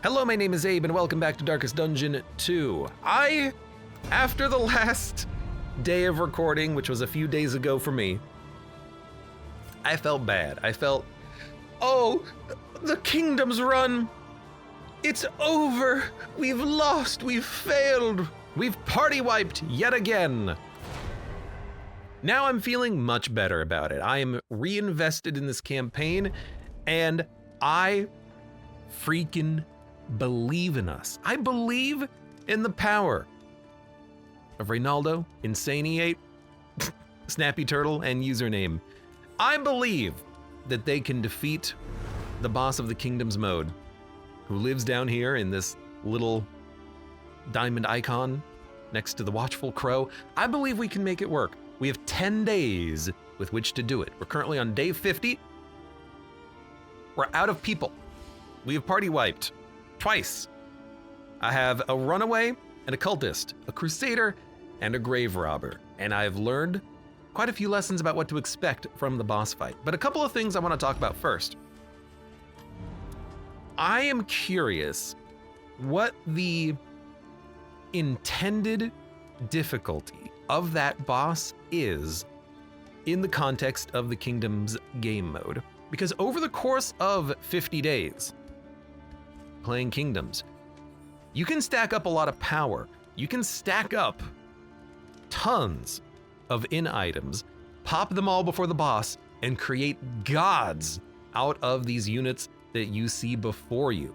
Hello, my name is Abe, and welcome back to Darkest Dungeon 2. After the last day of recording, which was a few days ago for me, I felt bad. I felt, oh, the kingdom's run. It's over. We've lost. We've failed. We've party wiped yet again. Now I'm feeling much better about it. I am reinvested in this campaign, and I freaking believe in us. I believe in the power of Reynaldo, Insaniate, Snappy Turtle, and username. I believe that they can defeat the boss of the kingdom's mode, who lives down here in this little diamond icon next to the Watchful Crow. I believe we can make it work. We have 10 days with which to do it. We're currently on day 50. We're out of people. We have party wiped twice. I have a runaway and a cultist, a crusader and a grave robber. And I've learned quite a few lessons about what to expect from the boss fight. But a couple of things I want to talk about first. I am curious what the intended difficulty of that boss is in the context of the Kingdom's game mode. Because over the course of 50 days playing Kingdoms, you can stack up a lot of power. You can stack up tons of items, pop them all before the boss, and create gods out of these units that you see before you.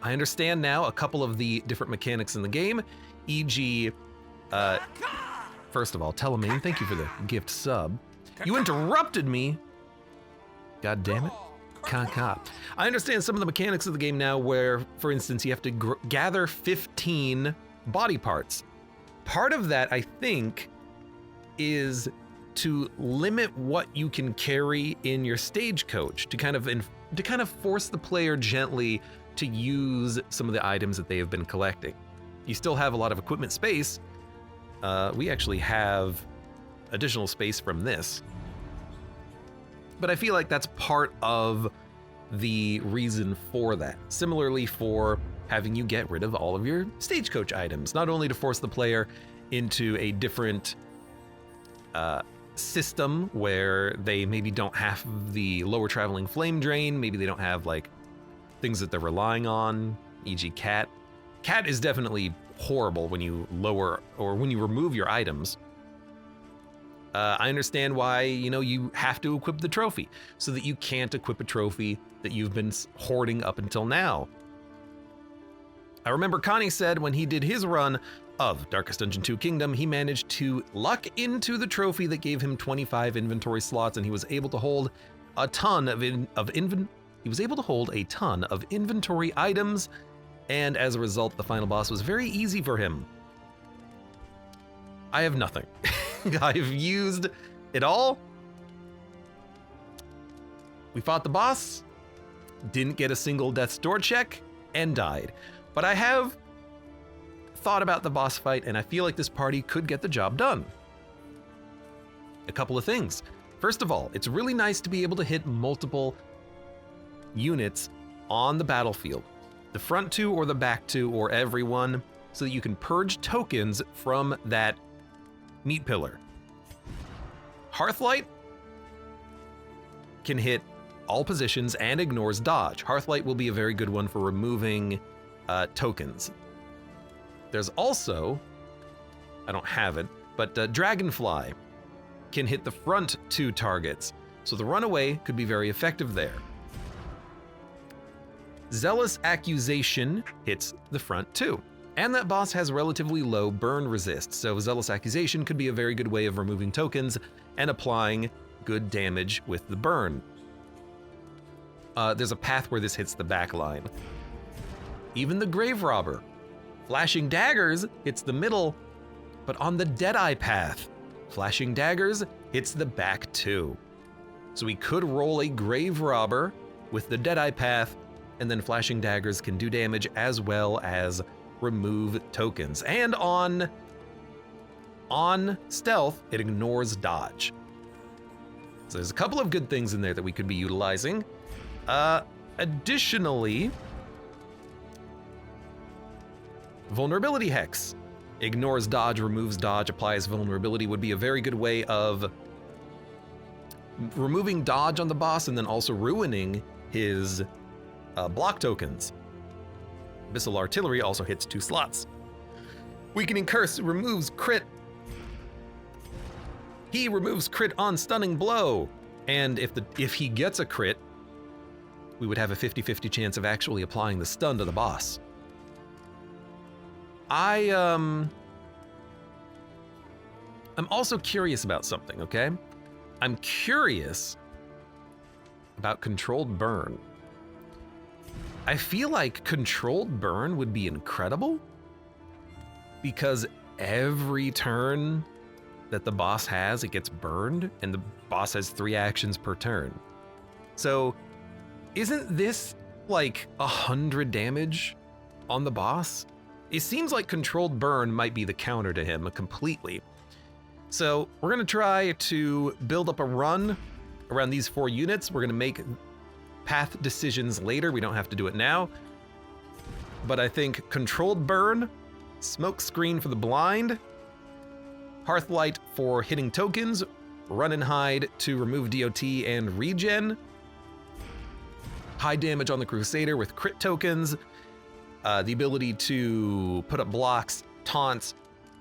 I understand now a couple of the different mechanics in the game, e.g., first of all, Telemain, thank you for the gift sub. You interrupted me. God damn it. Caca. I understand some of the mechanics of the game now where, for instance, you have to gather 15 body parts. Part of that, I think, is to limit what you can carry in your stagecoach to kind of force the player gently to use some of the items that they have been collecting. You still have a lot of equipment space. We actually have additional space from this. But I feel like that's part of the reason for that. Similarly for having you get rid of all of your stagecoach items, not only to force the player into a different system where they maybe don't have the lower traveling flame drain, maybe they don't have like things that they're relying on, e.g. Cat. Cat is definitely horrible when you lower or when you remove your items. I understand why, you have to equip the trophy so that you can't equip a trophy that you've been hoarding up until now. I remember Connie said when he did his run of Darkest Dungeon 2 Kingdom, he managed to luck into the trophy that gave him 25 inventory slots, and he was able to hold a ton of inventory items, and as a result, the final boss was very easy for him. I have nothing. I've used it all. We fought the boss, didn't get a single death's door check, and died. But I have thought about the boss fight, and I feel like this party could get the job done. A couple of things. First of all, it's really nice to be able to hit multiple units on the battlefield. The front two or the back two or everyone, so that you can purge tokens from that meat pillar. Hearthlight can hit all positions and ignores dodge. Hearthlight will be a very good one for removing tokens. There's also, I don't have it, but Dragonfly can hit the front two targets, so the runaway could be very effective there. Zealous Accusation hits the front two. And that boss has relatively low burn resist, so Zealous Accusation could be a very good way of removing tokens and applying good damage with the burn. There's a path where this hits the back line. Even the Grave Robber. Flashing Daggers hits the middle, but on the Deadeye path, Flashing Daggers hits the back too. So we could roll a Grave Robber with the Deadeye path, and then Flashing Daggers can do damage as well as remove tokens. And on stealth, it ignores dodge. So there's a couple of good things in there that we could be utilizing. Additionally, Vulnerability Hex. Ignores dodge, removes dodge, applies vulnerability would be a very good way of removing dodge on the boss and then also ruining his block tokens. Abyssal Artillery also hits 2 slots. Weakening Curse removes crit. He removes crit on Stunning Blow. And if he gets a crit, we would have a 50-50 chance of actually applying the stun to the boss. I'm also curious about something, okay? I'm curious about Controlled Burn. I feel like Controlled Burn would be incredible because every turn that the boss has, it gets burned, and the boss has 3 actions per turn. So isn't this like 100 damage on the boss? It seems like Controlled Burn might be the counter to him completely. So we're gonna try to build up a run around these 4 units. We're gonna make path decisions later. We don't have to do it now. But I think Controlled Burn, Smoke Screen for the blind, Hearthlight for hitting tokens, Run and Hide to remove DOT and regen, high damage on the Crusader with crit tokens, the ability to put up blocks, taunts,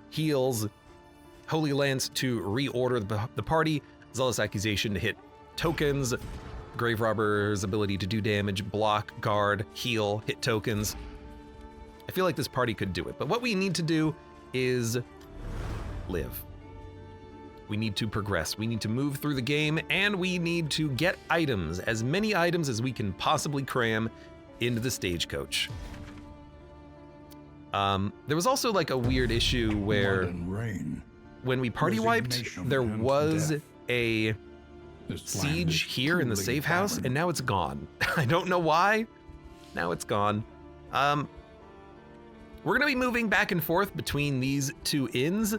heals, Holy Lance to reorder the party, Zealous Accusation to hit tokens, Grave Robber's ability to do damage, block, guard, heal, hit tokens. I feel like this party could do it, but what we need to do is live. We need to progress. We need to move through the game, and we need to get items, as many items as we can possibly cram into the stagecoach. There was also like a weird issue where when we party wiped, there was a siege here in the safe house, and now it's gone. I don't know why. Now it's gone. We're gonna be moving back and forth between these 2 inns,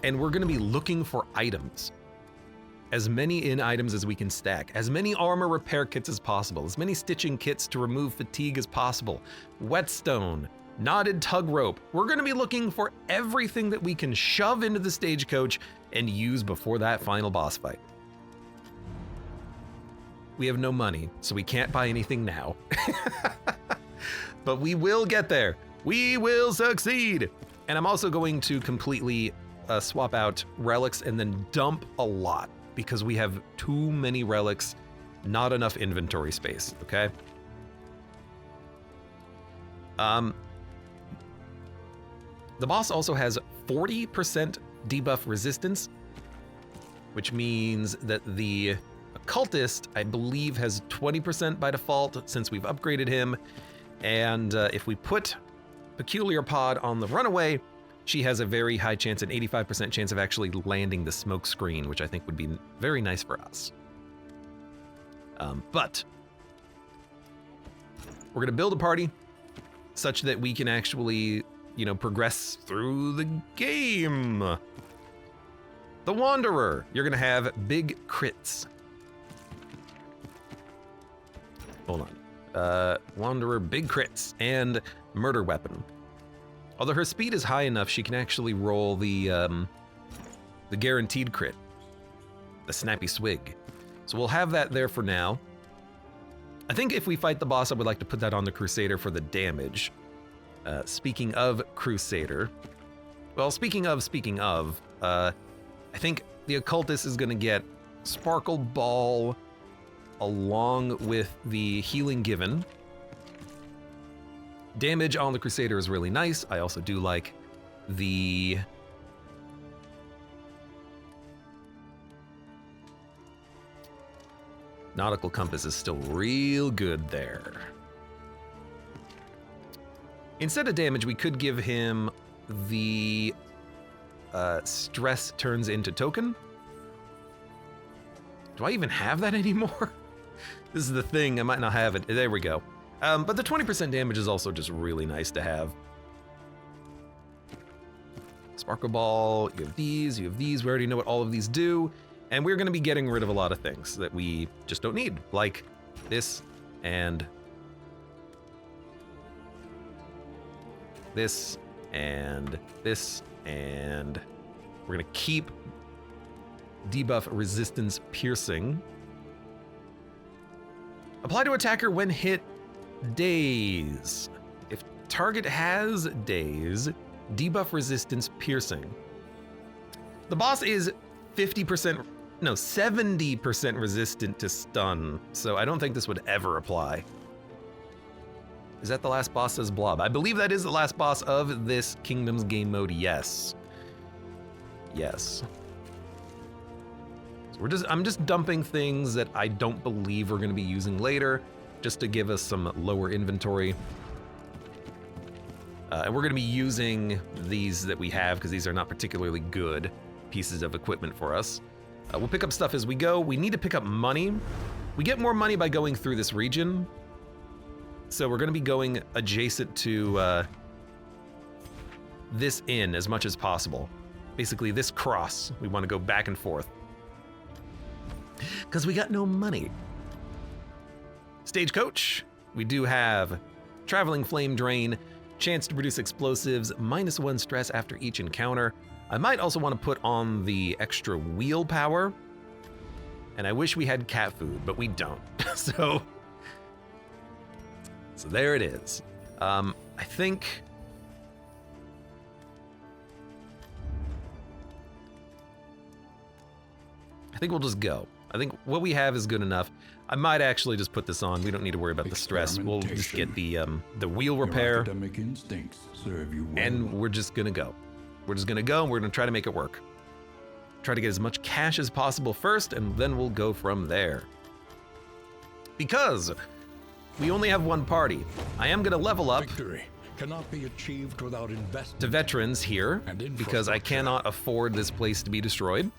and we're gonna be looking for items. As many inn items as we can stack, as many armor repair kits as possible, as many stitching kits to remove fatigue as possible, whetstone, knotted tug rope. We're gonna be looking for everything that we can shove into the stagecoach and use before that final boss fight. We have no money, so we can't buy anything now. But we will get there. We will succeed. And I'm also going to completely swap out relics and then dump a lot because we have too many relics, not enough inventory space, okay? The boss also has 40% debuff resistance, which means that the occultist, I believe, has 20% by default since we've upgraded him. And if we put Peculiar Pod on the runaway, she has a very high chance, an 85% chance of actually landing the smoke screen, which I think would be very nice for us. But we're gonna build a party such that we can actually, progress through the game. The Wanderer, you're gonna have big crits. Hold on. Wanderer, big crits, and murder weapon. Although her speed is high enough, she can actually roll the guaranteed crit, the snappy swig. So we'll have that there for now. I think if we fight the boss, I would like to put that on the Crusader for the damage. Speaking of Crusader, well, speaking of, I think the Occultist is gonna get Sparkle Ball along with the Healing Given. Damage on the Crusader is really nice. I also do like the Nautical Compass is still real good there. Instead of damage, we could give him the stress turns into token. Do I even have that anymore? This is the thing, I might not have it. There we go. But the 20% damage is also just really nice to have. Sparkle Ball, you have these, we already know what all of these do. And we're gonna be getting rid of a lot of things that we just don't need, like this and this, and we're gonna keep debuff resistance piercing. Apply to attacker when hit, daze. If target has daze, debuff resistance piercing. The boss is 70% resistant to stun, so I don't think this would ever apply. Is that the last boss, says Blob? I believe that is the last boss of this Kingdoms game mode, yes. Yes. So I'm just dumping things that I don't believe we're gonna be using later, just to give us some lower inventory. And we're gonna be using these that we have, because these are not particularly good pieces of equipment for us. We'll pick up stuff as we go. We need to pick up money. We get more money by going through this region. So we're gonna be going adjacent to this inn as much as possible. Basically this cross, we wanna go back and forth. Because we got no money. Stagecoach, we do have Traveling Flame Drain, chance to produce explosives, -1 stress after each encounter. I might also want to put on the extra wheel power, and I wish we had cat food, but we don't. So there it is. I think we'll just go. I think what we have is good enough. I might actually just put this on. We don't need to worry about the stress. We'll just get the wheel repair, and we're just gonna go. We're just gonna go, and we're gonna try to make it work. Try to get as much cash as possible first, and then we'll go from there. Because we only have one party. I am gonna level up cannot be achieved without investment to veterans here, because I cannot afford this place to be destroyed.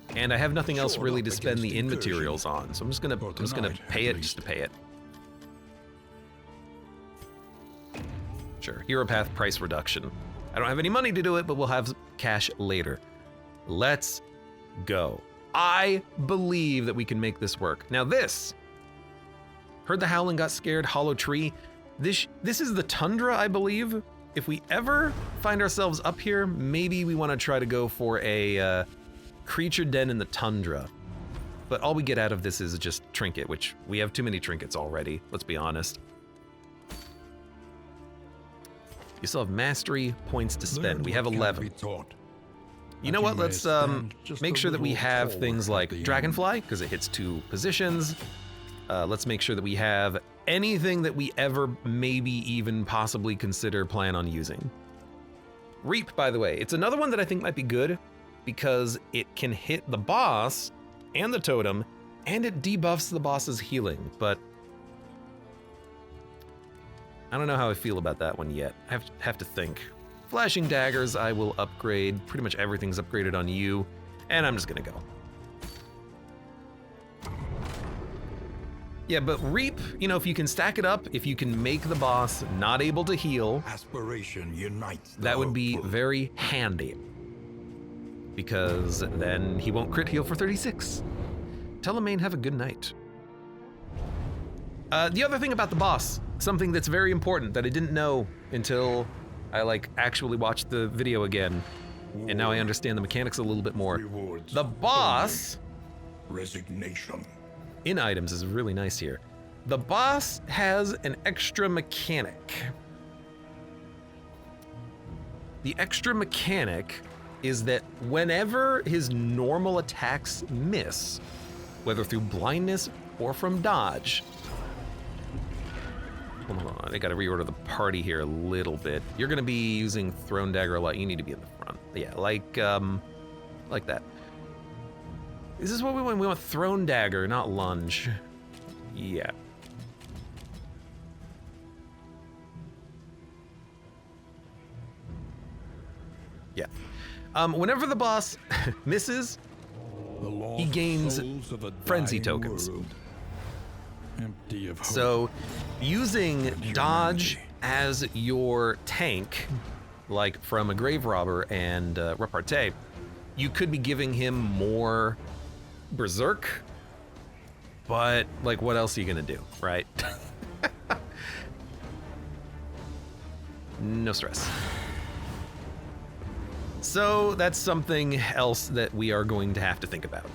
And I have nothing else really to spend the inn materials on, so I'm just gonna pay it just to pay it. Sure, Hero Path price reduction. I don't have any money to do it, but we'll have cash later. Let's go. I believe that we can make this work. Now this, heard the howling, got scared, hollow tree. This is the tundra, I believe. If we ever find ourselves up here, maybe we want to try to go for a creature den in the tundra. But all we get out of this is just trinket, which we have too many trinkets already, let's be honest. You still have mastery points to spend. We have 11. You know what, let's make sure that we have things like Dragonfly, because it hits 2 positions. Let's make sure that we have anything that we ever maybe even possibly plan on using. Reap, by the way, it's another one that I think might be good, because it can hit the boss and the totem, and it debuffs the boss's healing, but I don't know how I feel about that one yet. I have to think. Flashing daggers, I will upgrade. Pretty much everything's upgraded on you, and I'm just gonna go. Yeah, but Reap, you know, if you can stack it up, if you can make the boss not able to heal, aspiration unites that would be very handy. Because then he won't crit heal for 36. Telemaine, have a good night. The other thing about the boss, something that's very important that I didn't know until I actually watched the video again, and now I understand the mechanics a little bit more. The boss, resignation in items is really nice here. The boss has an extra mechanic. The extra mechanic is that whenever his normal attacks miss, whether through blindness or from dodge, hold on, I gotta reorder the party here a little bit. You're gonna be using Thrown Dagger a lot. You need to be in the front. Yeah, like that. Is this what we want? We want Thrown Dagger, not Lunge. Yeah. Yeah. Whenever the boss misses, he gains frenzy tokens. So, using dodge as your tank, like from a grave robber and repartee, you could be giving him more berserk, but what else are you gonna do, right? No stress. So that's something else that we are going to have to think about.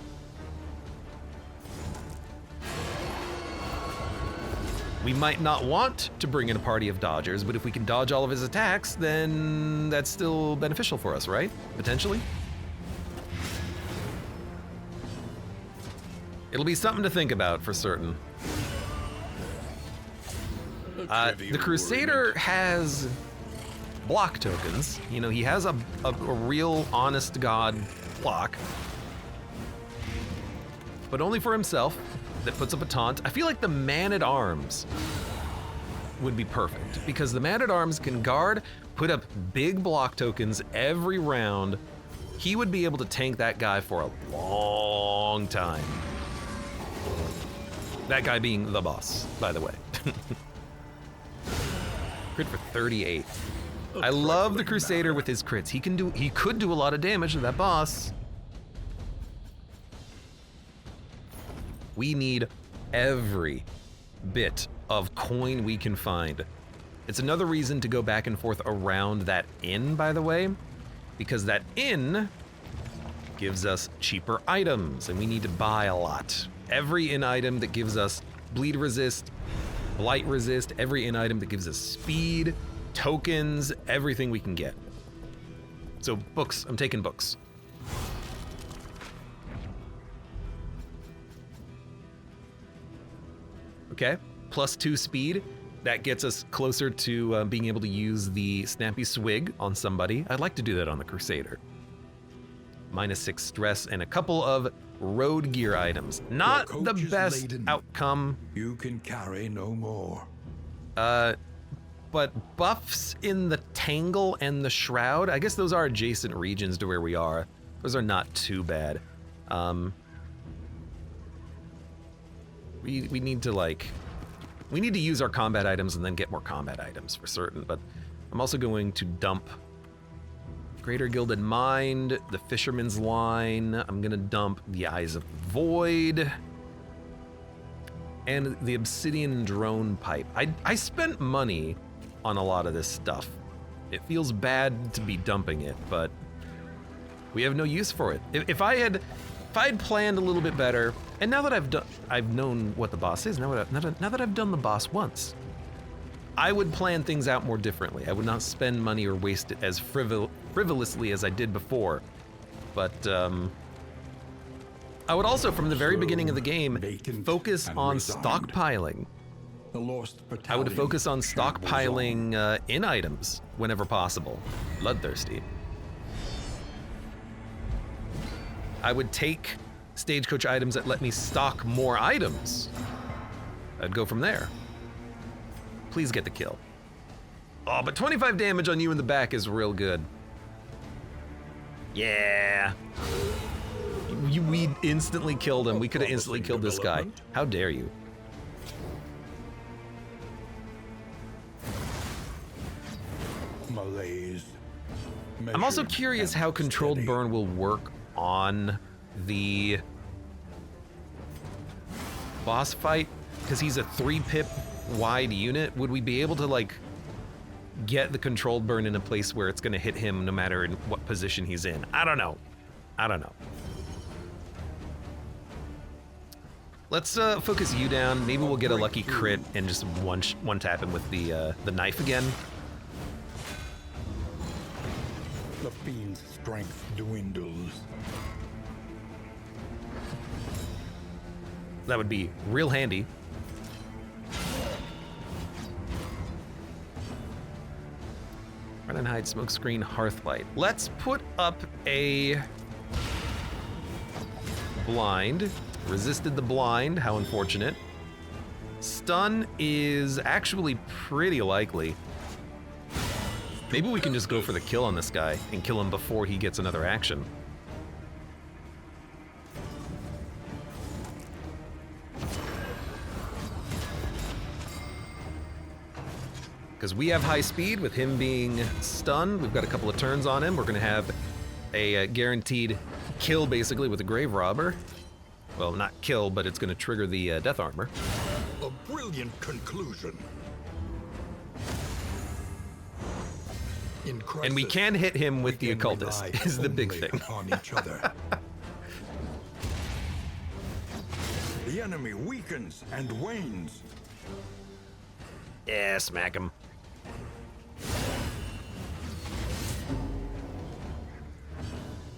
We might not want to bring in a party of dodgers, but if we can dodge all of his attacks, then that's still beneficial for us, right? Potentially? It'll be something to think about for certain. The Crusader has block tokens. You know, he has a real honest to God block, but only for himself. That puts up a taunt. I feel like the Man-at-Arms would be perfect because the Man-at-Arms can guard, put up big block tokens every round. He would be able to tank that guy for a long time. That guy being the boss, by the way. Crit for 38. I love the Crusader with his crits. He could do a lot of damage to that boss. We need every bit of coin we can find. It's another reason to go back and forth around that inn, by the way, because that inn gives us cheaper items, and we need to buy a lot. Every inn item that gives us bleed resist, blight resist, every inn item that gives us speed, tokens, everything we can get. So books, I'm taking books. Okay, +2 speed. That gets us closer to being able to use the Snappy Swig on somebody. I'd like to do that on the Crusader. -6 stress and a couple of road gear items. Not the best outcome. You can carry no more. But buffs in the Tangle and the Shroud, I guess those are adjacent regions to where we are. Those are not too bad. We need to use our combat items and then get more combat items for certain, but I'm also going to dump Greater Gilded Mind, the Fisherman's Line. I'm gonna dump the Eyes of the Void and the Obsidian Drone Pipe. I spent money on a lot of this stuff. It feels bad to be dumping it, but we have no use for it. If I had planned a little bit better, and now that I've known what the boss is, now that I've done the boss once, I would plan things out more differently. I would not spend money or waste it as frivolously as I did before. But I would also, from the very beginning of the game, focus on stockpiling. I would focus on stockpiling in items whenever possible. Bloodthirsty. I would take stagecoach items that let me stock more items. I'd go from there. Please get the kill. Oh, but 25 damage on you in the back is real good. Yeah. We instantly killed him. We could have instantly killed this guy. How dare you? Malaise. I'm also curious how controlled burn will work on the boss fight, because he's a 3-pip wide unit. Would we be able to like get the controlled burn in a place where it's going to hit him no matter in what position he's in? I don't know. Let's focus you down. Maybe we'll get a lucky crit and just one tap him with the knife again. The fiend's strength dwindles. That would be real handy. Run and hide, smokescreen, hearthlight. Let's put up a blind. Resisted the blind, how unfortunate. Stun is actually pretty likely. Maybe we can just go for the kill on this guy and kill him before he gets another action. Because we have high speed with him being stunned. We've got a couple of turns on him. We're going to have a guaranteed kill basically with a grave robber. Well, not kill, but it's going to trigger the death armor. A brilliant conclusion. In And we crisis, can hit him with the we can occultist, rely is the big only thing. upon each other. The enemy weakens and wanes. Yeah, smack him.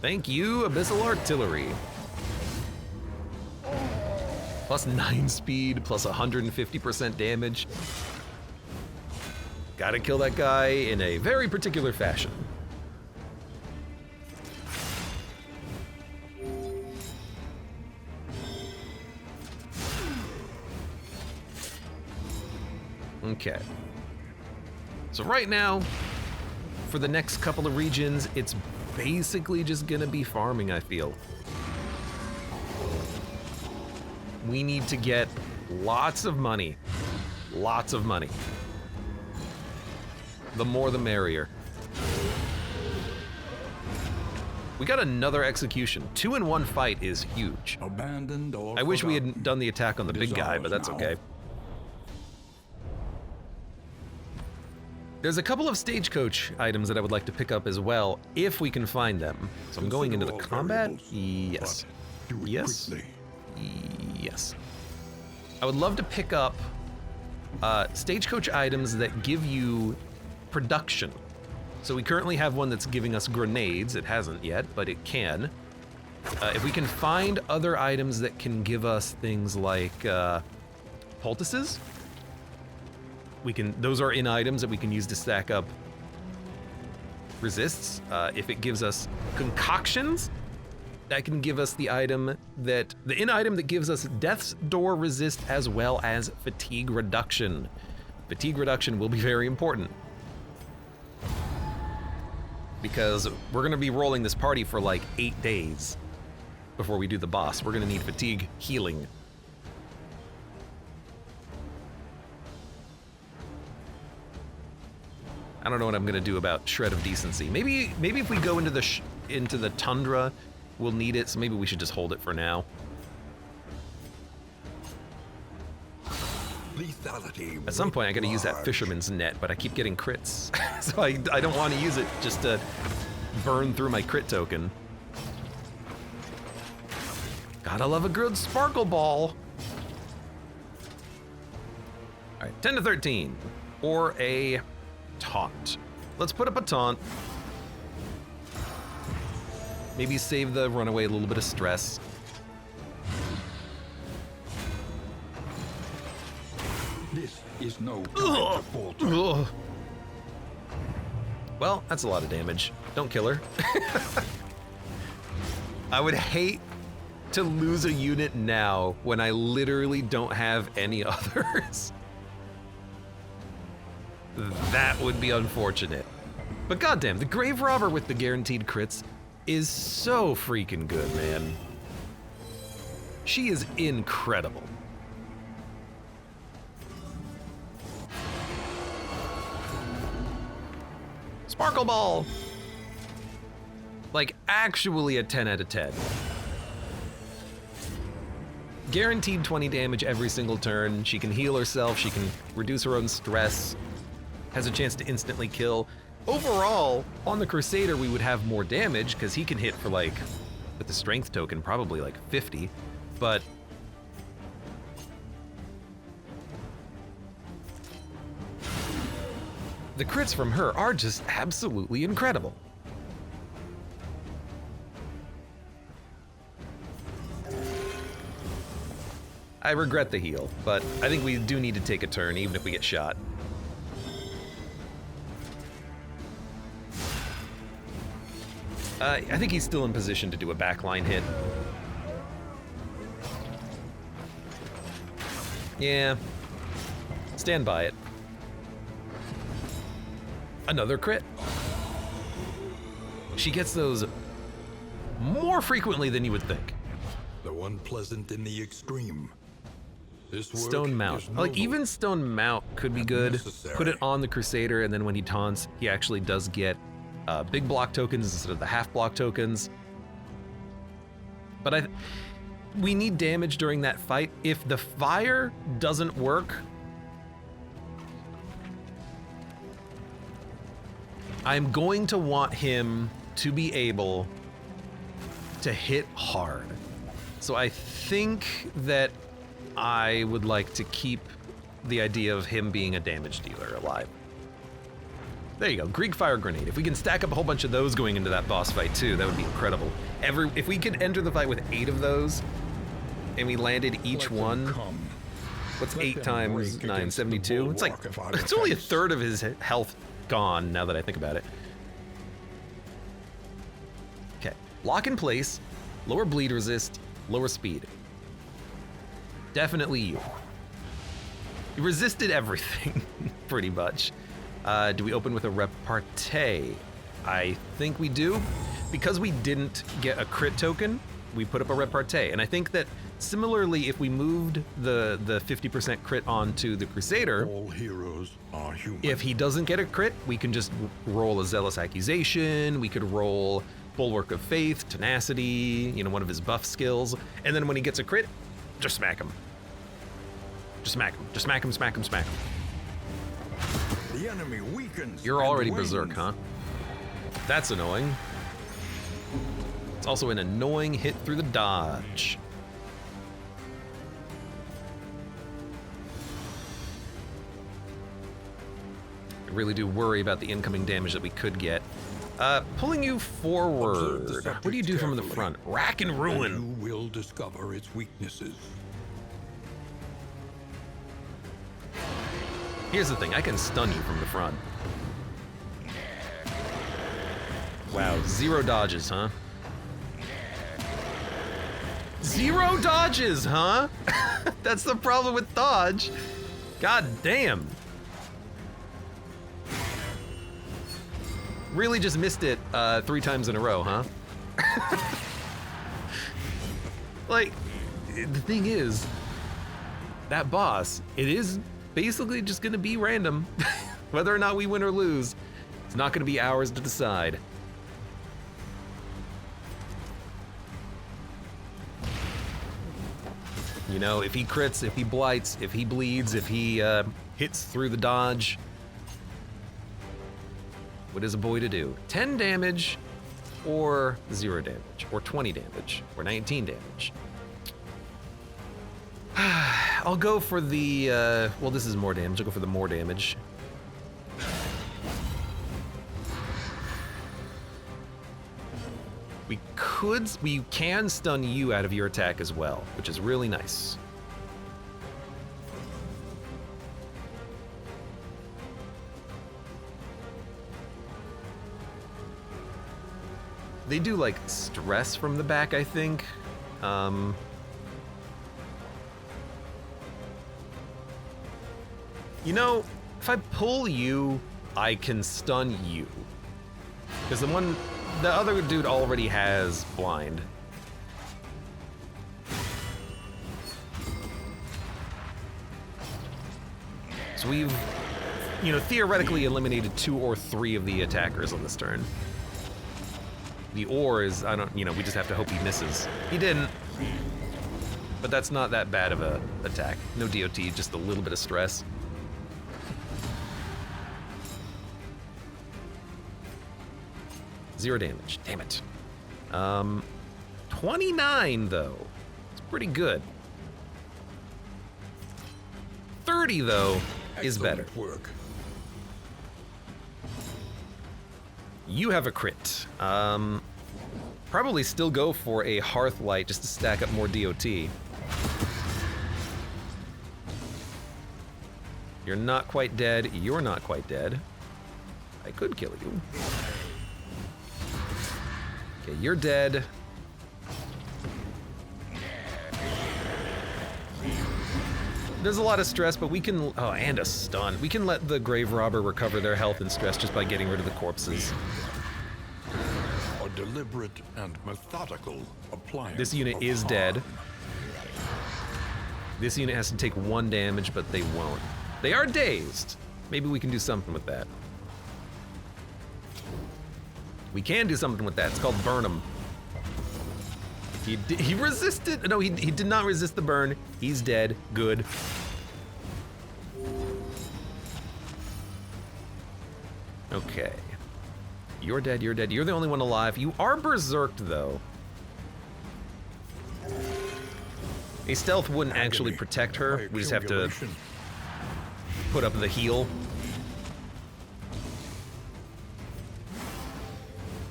Thank you, Abyssal Artillery. Plus 9 speed, plus 150% damage. Gotta kill that guy in a very particular fashion. Okay. So right now, for the next couple of regions, it's basically just gonna be farming, I feel. We need to get lots of money. Lots of money. The more the merrier. We got another execution. 2 in 1 fight is huge. Abandoned or I wish we forgotten. had done the attack on the It big is guy, ours but that's now. okay. There's a couple of stagecoach items that I would like to pick up as well, if we can find them. So I'm going into the Consider all combat. variables, Yes. but do it Yes. quickly. Yes. I would love to pick up stagecoach items that give you production. So we currently have one that's giving us grenades. It hasn't yet, but it can. If we can find other items that can give us things like poultices, we can. Those are in items that we can use to stack up resists. If it gives us concoctions, that can give us the item that the in item that gives us death's door resist as well as fatigue reduction. Fatigue reduction will be very important because we're gonna be rolling this party for like 8 days before we do the boss. We're gonna need fatigue healing. I don't know what I'm gonna do about Shred of Decency. Maybe if we go into the tundra, we'll need it. So maybe we should just hold it for now. Lethality. At some point, I gotta use that large. fisherman's net, but I keep getting crits, so I don't want to use it just to burn through my crit token. Gotta love a good sparkle ball. All right, 10 to 13, or a taunt. Let's put up a taunt. Maybe save the runaway a little bit of stress. This is no time to falter. Ugh. Well, that's a lot of damage. Don't kill her. I would hate to lose a unit now when I literally don't have any others. That would be unfortunate. But goddamn, the Grave Robber with the guaranteed crits is so freaking good, man. She is incredible. Sparkle Ball! Like, actually a 10 out of 10. Guaranteed 20 damage every single turn. She can heal herself, she can reduce her own stress, has a chance to instantly kill. Overall, on the Crusader, we would have more damage, because he can hit for, like, with the strength token, probably like 50, but the crits from her are just absolutely incredible. I regret the heal, but I think we do need to take a turn, even if we get shot. I think he's still in position to do a backline hit. Yeah. Stand by it. Another crit. She gets those more frequently than you would think. The unpleasant in the extreme. This work Stone is Mount. noble. Like, even Stone Mount could be and good. necessary. Put it on the Crusader, and then when he taunts, he actually does get big block tokens instead of the half block tokens. But we need damage during that fight. If the fire doesn't work, I'm going to want him to be able to hit hard. So I think that I would like to keep the idea of him being a damage dealer alive. There you go, Greek Fire Grenade. If we can stack up a whole bunch of those going into that boss fight too, that would be incredible. If we could enter the fight with 8 of those, and we landed each one, what's 8 times 9, 72? It's like, it's only a third of his health gone now that I think about it. Okay, lock in place, lower bleed resist, lower speed. Definitely you. You resisted everything, pretty much. Do we open with a repartee? I think we do. Because we didn't get a crit token, we put up a repartee. And I think that similarly, if we moved the 50% crit onto the Crusader, all heroes are human. If he doesn't get a crit, we can just roll a Zealous Accusation, we could roll Bulwark of Faith, Tenacity, you know, one of his buff skills, and then when he gets a crit, just smack him. Just smack him. Just smack him, smack him, smack him. The enemy weakens. You're already and berserk, wanes. huh? That's annoying. It's also an annoying hit through the dodge. I really do worry about the incoming damage that we could get. Pulling you forward. What do you do from the front? Rack and ruin. And you will discover its weaknesses. Here's the thing, I can stun you from the front. Wow, 0 dodges, huh? 0 dodges, huh? That's the problem with dodge. God damn. Really just missed it 3 times in a row, huh? Like, the thing is, that boss, it is basically just gonna be random. Whether or not we win or lose, it's not gonna be ours to decide. You know, if he crits, if he blights, if he bleeds, if he hits through the dodge, what is a boy to do? 10 damage, or 0 damage, or 20 damage, or 19 damage. I'll go for the, well, this is more damage. I'll go for the more damage. We can stun you out of your attack as well, which is really nice. They do like stress from the back, I think. You know, if I pull you, I can stun you. Because the other dude already has blind. So we've, you know, theoretically eliminated 2 or 3 of the attackers on this turn. The ore is, we just have to hope he misses. He didn't. But that's not that bad of a attack. No DOT, just a little bit of stress. Zero damage, damn it. 29 though, it's pretty good. 30 though is better. Work. You have a crit. Probably still go for a Hearthlight just to stack up more DOT. You're not quite dead, you're not quite dead. I could kill you. Okay, you're dead. There's a lot of stress, but we can, oh, and a stun. We can let the Grave Robber recover their health and stress just by getting rid of the corpses. A deliberate and methodical appliance. This unit is dead. This unit has to take 1 damage, but they won't. They are dazed. Maybe we can do something with that. We can do something with that. It's called burn him. He resisted. No, he did not resist the burn. He's dead. Good. Okay. You're dead, you're dead. You're the only one alive. You are berserked, though. A stealth wouldn't actually protect her. We just have to put up the heal.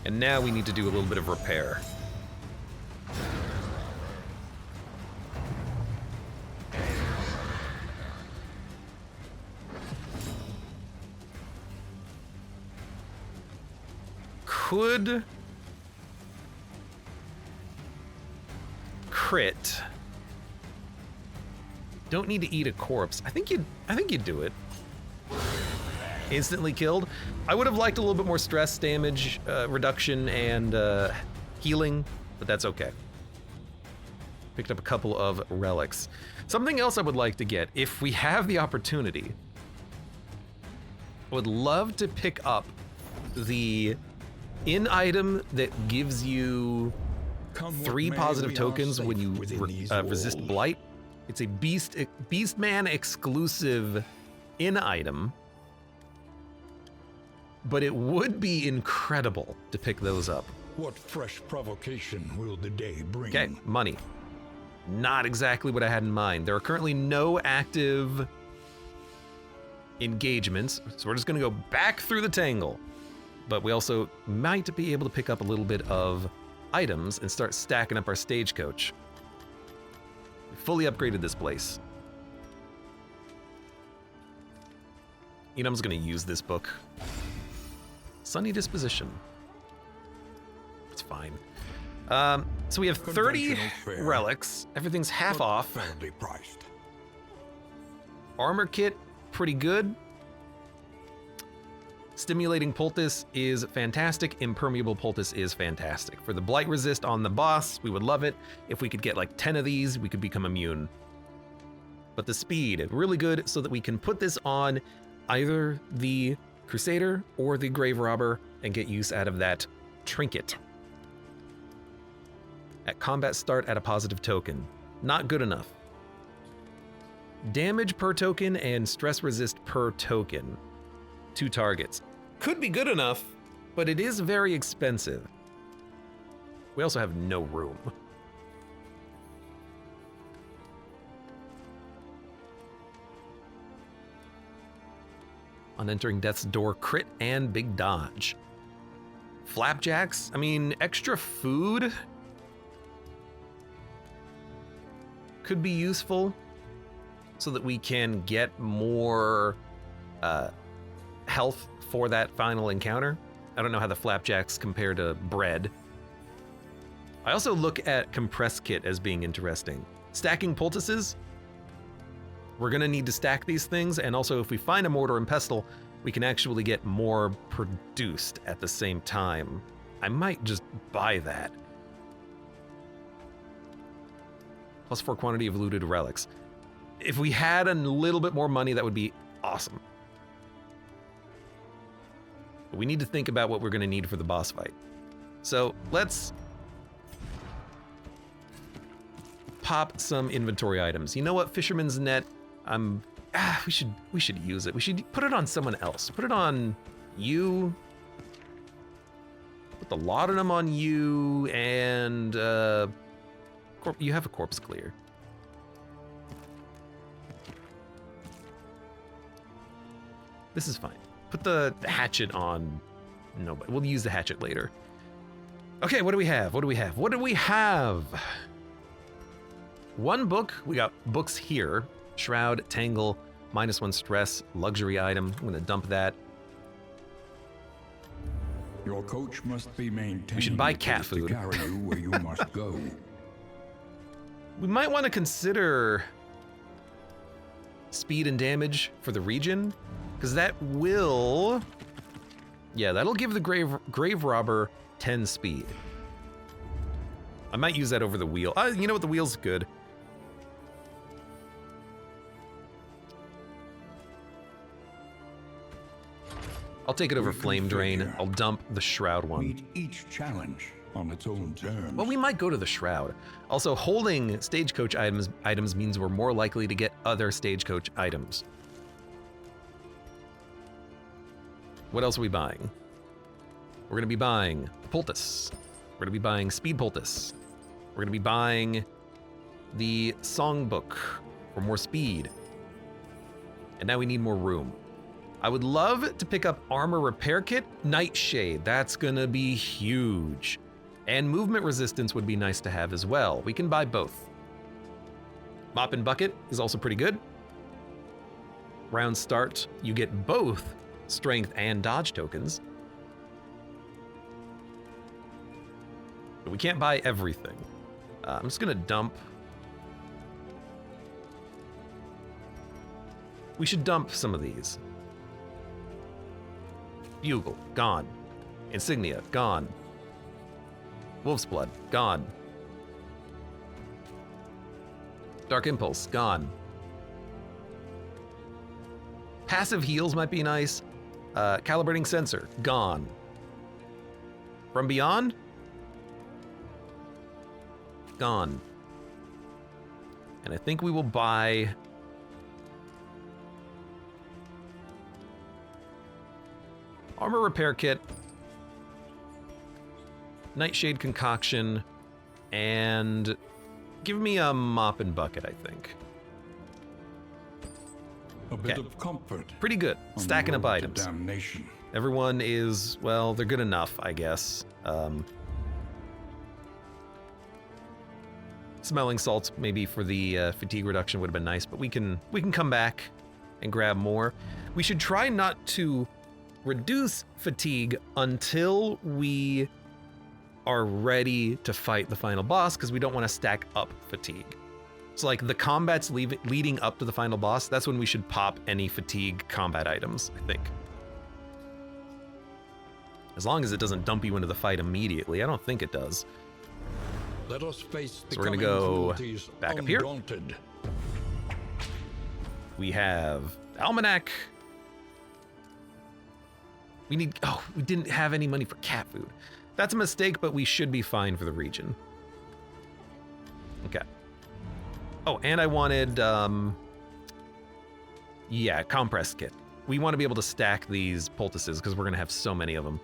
And now we need to do a little bit of repair. Could crit. Don't need to eat a corpse. I think you'd do it. Instantly killed. I would have liked a little bit more stress damage reduction and healing, but that's okay. Picked up a couple of relics. Something else I would like to get, if we have the opportunity, I would love to pick up the in-item that gives you 3 positive tokens when you resist blight. It's a Beastman exclusive in-item, but it would be incredible to pick those up. What fresh provocation will the day bring? Okay, money. Not exactly what I had in mind. There are currently no active engagements, so we're just gonna go back through the tangle. But we also might be able to pick up a little bit of items and start stacking up our stagecoach. We fully upgraded this place. You know, I'm just gonna use this book. Sunny disposition. It's fine. So we have 30 relics. Everything's half off. Fairly priced. Armor kit, pretty good. Stimulating poultice is fantastic. Impermeable poultice is fantastic. For the blight resist on the boss, we would love it. If we could get like 10 of these, we could become immune. But the speed, really good, so that we can put this on either the Crusader or the Grave Robber and get use out of that trinket. At combat start at a positive token. Not good enough. Damage per token and stress resist per token. 2 targets. Could be good enough, but it is very expensive. We also have no room. On entering death's door, crit and big dodge. Flapjacks, I mean, extra food could be useful so that we can get more health for that final encounter. I don't know how the flapjacks compare to bread. I also look at compress kit as being interesting. Stacking poultices, we're gonna need to stack these things, and also if we find a mortar and pestle, we can actually get more produced at the same time. I might just buy that. +4 quantity of looted relics. If we had a little bit more money, that would be awesome. But we need to think about what we're gonna need for the boss fight. So let's pop some inventory items. You know what, Fisherman's Net, we should use it. We should put it on someone else. Put it on you. Put the laudanum on you, and you have a corpse clear. This is fine. Put the hatchet on. No, but we'll use the hatchet later. Okay, what do we have? What do we have? What do we have? One book. We got books here. Shroud, Tangle, -1 stress, luxury item. I'm gonna dump that. Your coach must be maintained. We should buy cat food. To carry you where you must go. We might want to consider speed and damage for the region, because that will, yeah, that'll give the grave robber 10 speed. I might use that over the wheel. You know what, the wheel's good. I'll take it over Flame Drain. I'll dump the Shroud one. Meet each challenge on its own terms. Well, we might go to the Shroud. Also, holding Stagecoach items means we're more likely to get other Stagecoach items. What else are we buying? We're gonna be buying poultice. We're gonna be buying speed poultice. We're gonna be buying the songbook for more speed. And now we need more room. I would love to pick up armor repair kit, nightshade. That's gonna be huge. And movement resistance would be nice to have as well. We can buy both. Mop and bucket is also pretty good. Round start, you get both strength and dodge tokens. But we can't buy everything. I'm just gonna dump. We should dump some of these. Bugle, gone. Insignia, gone. Wolf's Blood, gone. Dark Impulse, gone. Passive heals might be nice. Calibrating Sensor, gone. From Beyond, gone. And I think we will buy armor repair kit, nightshade concoction, and give me a mop and bucket, I think. A bit of comfort. Pretty good. Stacking up items. Damnation. Everyone is, well, they're good enough, I guess. Smelling salts maybe for the fatigue reduction would have been nice, but we can come back and grab more. We should try not to reduce fatigue until we are ready to fight the final boss, because we don't want to stack up fatigue. So like the combats leading up to the final boss, that's when we should pop any fatigue combat items, I think. As long as it doesn't dump you into the fight immediately. I don't think it does. Let us face the So we're gonna go cruelties back up here. undaunted. We have Almanac. We didn't have any money for cat food. That's a mistake, but we should be fine for the region. Okay. Oh, and I wanted, yeah, compress kit. We want to be able to stack these poultices because we're going to have so many of them.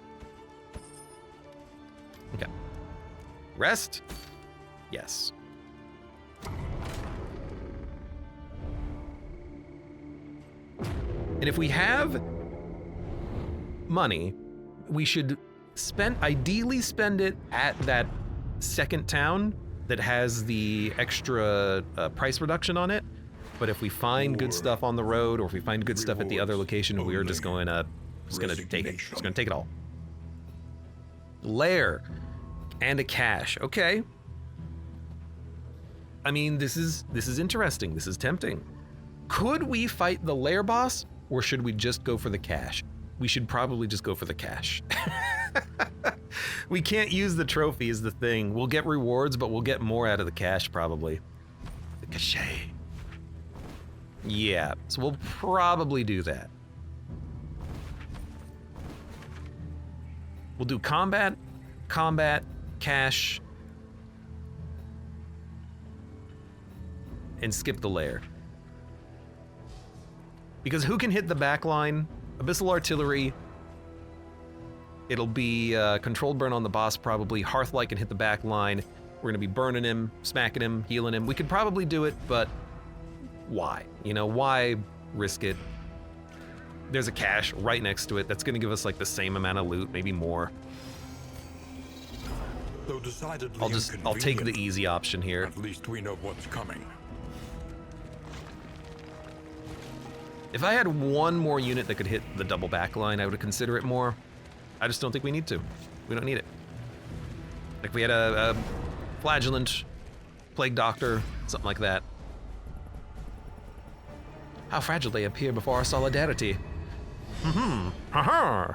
Okay. Rest? Yes. And if we have money, we should ideally spend it at that second town that has the extra price reduction on it. But if we find good stuff on the road, or if we find good stuff at the other location, we are just going to take it. Just going to take it all. Lair and a cache. Okay. I mean, this is interesting. This is tempting. Could we fight the lair boss, or should we just go for the cache? We should probably just go for the cache. We can't use the trophy is the thing. We'll get rewards, but we'll get more out of the cache probably. The cache. Yeah, so we'll probably do that. We'll do combat, cache, and skip the lair. Because who can hit the back line? Abyssal Artillery. It'll be controlled burn on the boss probably. Hearthlight can hit the back line. We're gonna be burning him, smacking him, healing him. We could probably do it, but why? You know, why risk it? There's a cache right next to it that's gonna give us like the same amount of loot, maybe more. Though decidedly I'll take the easy option here. At least we know what's coming. If I had one more unit that could hit the double back line, I would consider it more. I just don't think we need to. We don't need it. Like if we had a flagellant, plague doctor, something like that. How fragile they appear before our solidarity. Haha.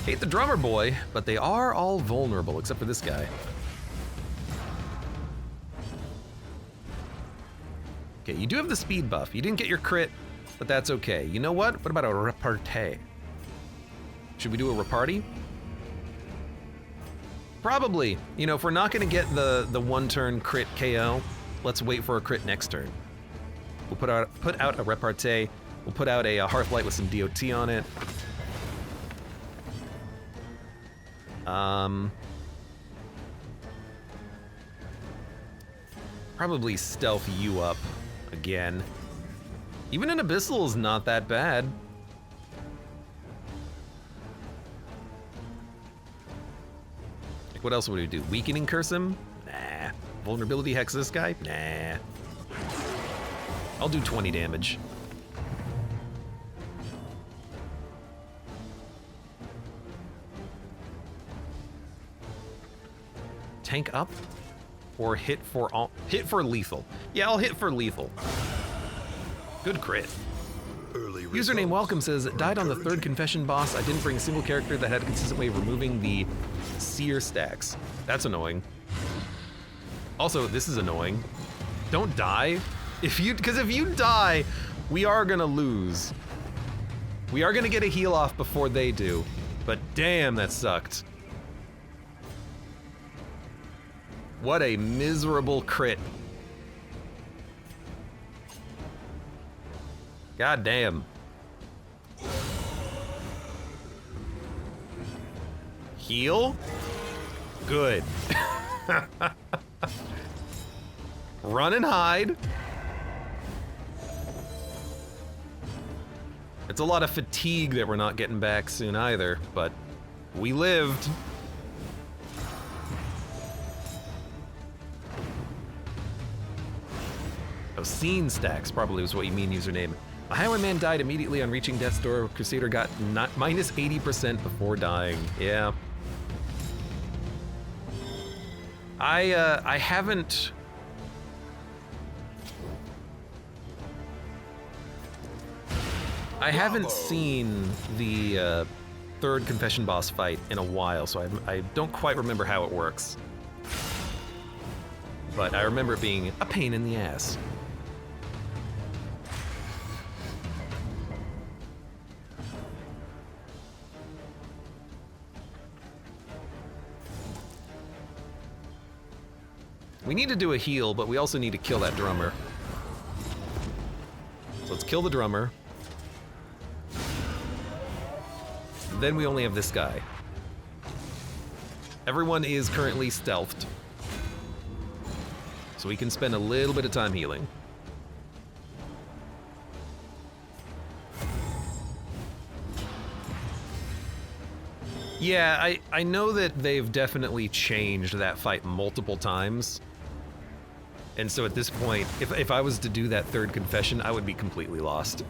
Hate the drummer boy, but they are all vulnerable except for this guy. Okay, you do have the speed buff. You didn't get your crit, but that's okay. You know what? What about a repartee? Should we do a repartee? Probably. You know, if we're not gonna get the one-turn crit KO, let's wait for a crit next turn. We'll put out a repartee. We'll put out a Hearthlight with some DOT on it. Probably stealth you up again. Even an Abyssal is not that bad. Like, what else would we do? Weakening curse him? Nah. Vulnerability hex this guy? Nah. I'll do 20 damage. Tank up? Or hit for lethal? Yeah, I'll hit for lethal. Good crit. Username Welcome says, died on the third confession boss. I didn't bring a single character that had a consistent way of removing the seer stacks. That's annoying. Also, this is annoying. Don't die. Because if you die, we are gonna lose. We are gonna get a heal off before they do. But damn, that sucked. What a miserable crit. God damn. Heal? Good. Run and hide. It's a lot of fatigue that we're not getting back soon either, but we lived. Obscene stacks probably was what you mean, username. A Highwayman died immediately on reaching death's door. Crusader got minus 80% before dying. Yeah. I haven't... I haven't seen the third confession boss fight in a while, so I don't quite remember how it works. But I remember it being a pain in the ass. We need to do a heal, but we also need to kill that drummer. So let's kill the drummer. Then we only have this guy. Everyone is currently stealthed. So we can spend a little bit of time healing. Yeah, I know that they've definitely changed that fight multiple times. And so at this point, if I was to do that third confession, I would be completely lost.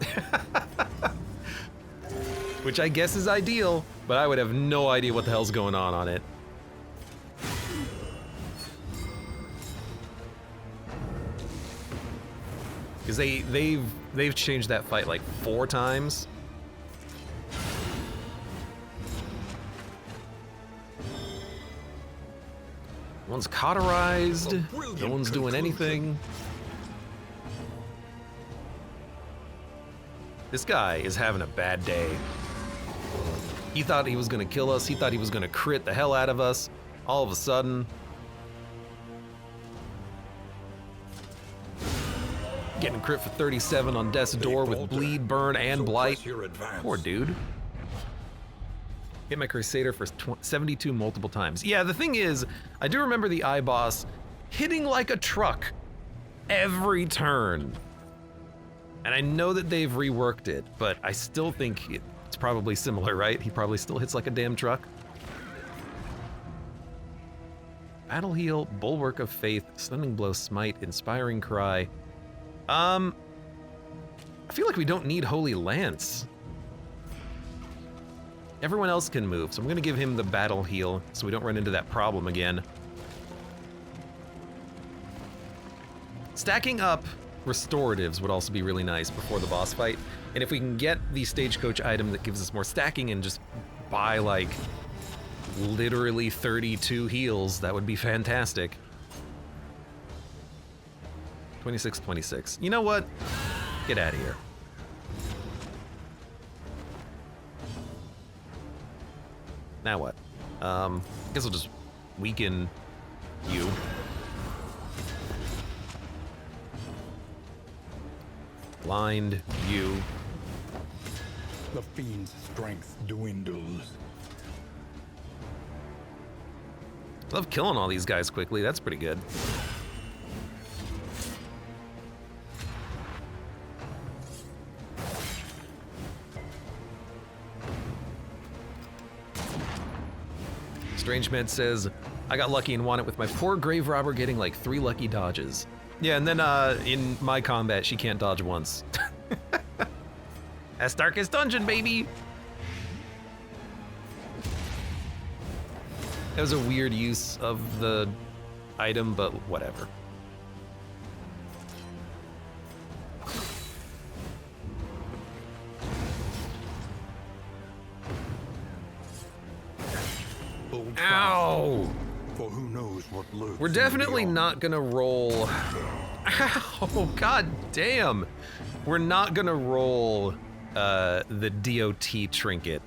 Which I guess is ideal, but I would have no idea what the hell's going on it. Because they've changed that fight like 4 times. One's cauterized, no one's doing anything. This guy is having a bad day. He thought he was gonna kill us, he thought he was gonna crit the hell out of us. All of a sudden, getting crit for 37 on Death's Door with bleed, burn, and blight. Poor dude. Hit my Crusader for 72 multiple times. Yeah, the thing is, I do remember the iBoss hitting like a truck every turn. And I know that they've reworked it, but I still think it's probably similar, right? He probably still hits like a damn truck. Battle Heal, Bulwark of Faith, Stunning Blow, Smite, Inspiring Cry. I feel like we don't need Holy Lance. Everyone else can move, so I'm gonna give him the battle heal so we don't run into that problem again. Stacking up restoratives would also be really nice before the boss fight. And if we can get the stagecoach item that gives us more stacking and just buy like literally 32 heals, that would be fantastic. 26. You know what? Get out of here. Now what? I guess I'll just weaken you. Blind you. The fiend's strength dwindles. I love killing all these guys quickly. That's pretty good. Strange Med says, I got lucky and won it with my poor grave robber getting like 3 lucky dodges. Yeah, and then in my combat, she can't dodge once. That's Darkest Dungeon, baby! That was a weird use of the item, but whatever. Ow! For who knows what lurks. We're definitely not gonna roll. Ow, god damn. We're not gonna roll the DOT trinket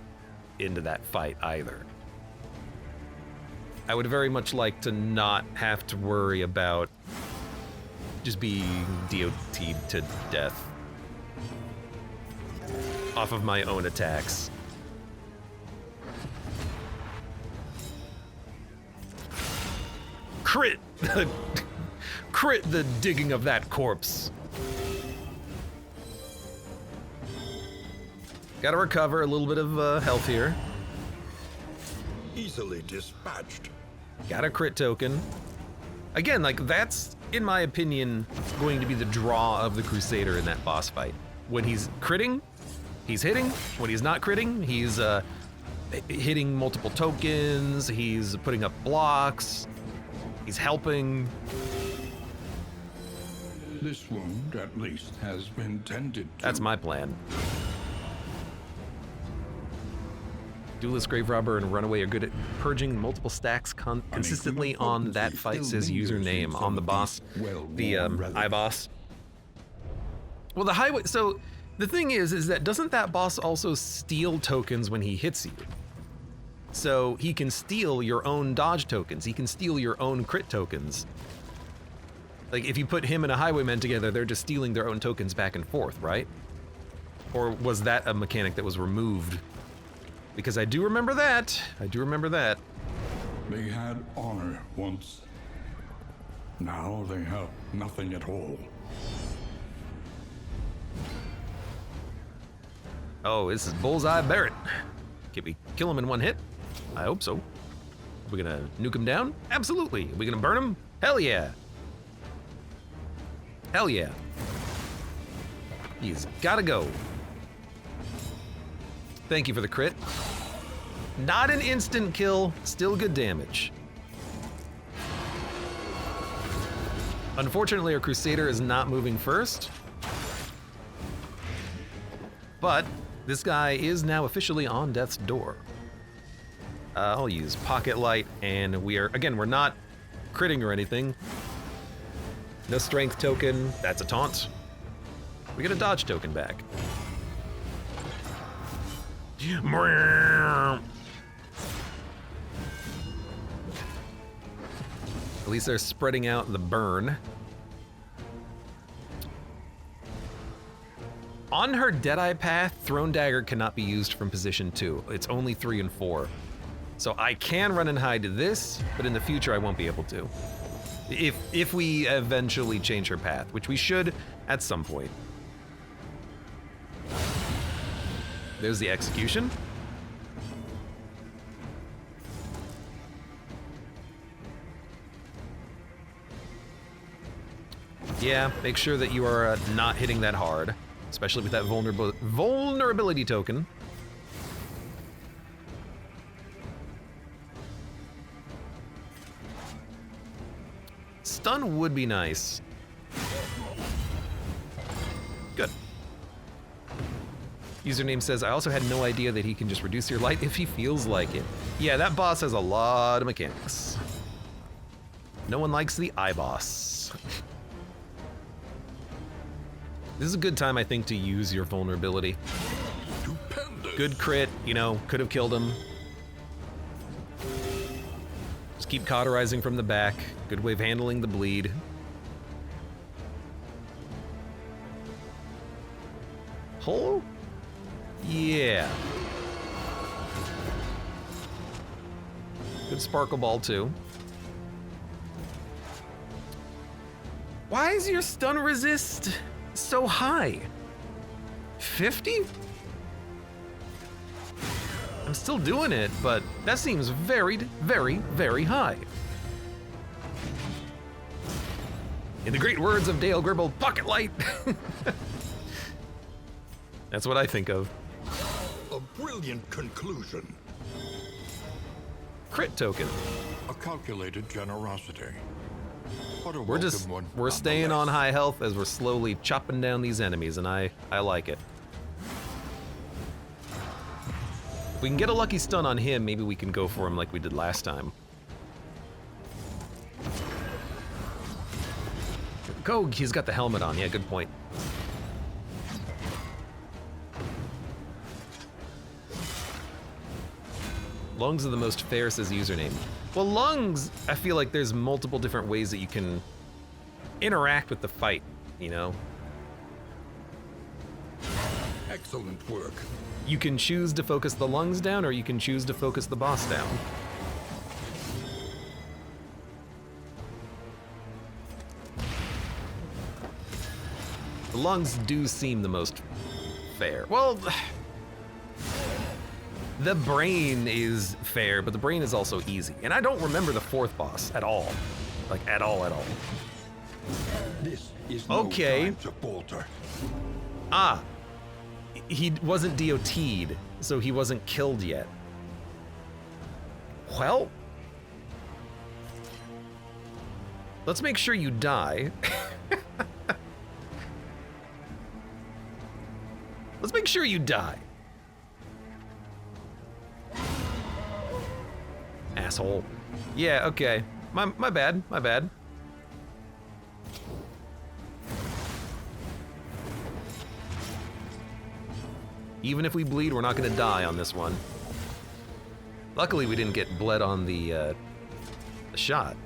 into that fight either. I would very much like to not have to worry about just being DOT'd to death off of my own attacks. Crit! Crit the digging of that corpse. Gotta recover a little bit of health here. Easily dispatched. Got a crit token. Again, like that's, in my opinion, going to be the draw of the Crusader in that boss fight. When he's critting, he's hitting. When he's not critting, he's hitting multiple tokens. He's putting up blocks. He's helping. This wound, at least, has been tended to. That's my plan. Duelist, Grave Robber, and Runaway are good at purging multiple stacks consistently on that fight, says username on the boss, the iBoss. Well, the highway, so the thing is that doesn't that boss also steal tokens when he hits you? So he can steal your own dodge tokens. He can steal your own crit tokens. Like if you put him and a highwayman together, they're just stealing their own tokens back and forth, right? Or was that a mechanic that was removed? Because I do remember that. I do remember that. They had honor once. Now they have nothing at all. Oh, this is Bullseye Barrett. Can we kill him in one hit? I hope so. We're gonna nuke him down? Absolutely. Are we gonna burn him? Hell yeah. Hell yeah. He's gotta go. Thank you for the crit. Not an instant kill, still good damage. Unfortunately, our Crusader is not moving first. But this guy is now officially on death's door. I'll use Pocket Light, and we're not critting or anything. No strength token, that's a taunt. We get a dodge token back. At least they're spreading out the burn. On her Deadeye path, Thrown Dagger cannot be used from position 2. It's only 3 and 4. So I can run and hide to this, but in the future I won't be able to. If we eventually change her path, which we should at some point. There's the execution. Yeah, make sure that you are not hitting that hard, especially with that vulnerability token. Stun would be nice. Good. Username says, I also had no idea that he can just reduce your light if he feels like it. Yeah, that boss has a lot of mechanics. No one likes the iBoss. This is a good time, I think, to use your vulnerability. Stupendous. Good crit, you know, could have killed him. Just keep cauterizing from the back. Good way of handling the bleed. Hole? Yeah. Good sparkle ball, too. Why is your stun resist so high? 50? I'm still doing it, but that seems very, very, very high. In the great words of Dale Gribble, pocket light. That's what I think of. A brilliant conclusion. Crit token. A calculated generosity. What a We're welcome one, we're staying on nonetheless. high health as we're slowly chopping down these enemies, and I like it. If we can get a lucky stun on him, maybe we can go for him like we did last time. Go, he's got the helmet on. Yeah, good point. Lungs are the most fair, says username. Well, lungs, I feel like there's multiple different ways that you can interact with the fight, you know? Excellent work. You can choose to focus the lungs down, or you can choose to focus the boss down. The lungs do seem the most fair. Well, the brain is fair, but the brain is also easy. And I don't remember the fourth boss at all. Like, at all, at all. This is Okay. no time to falter. Ah, he wasn't DOT'd, so he wasn't killed yet. Well, let's make sure you die. Let's make sure you die. Asshole. Yeah, okay. My bad, my bad. Even if we bleed, we're not gonna die on this one. Luckily, we didn't get bled on the shot.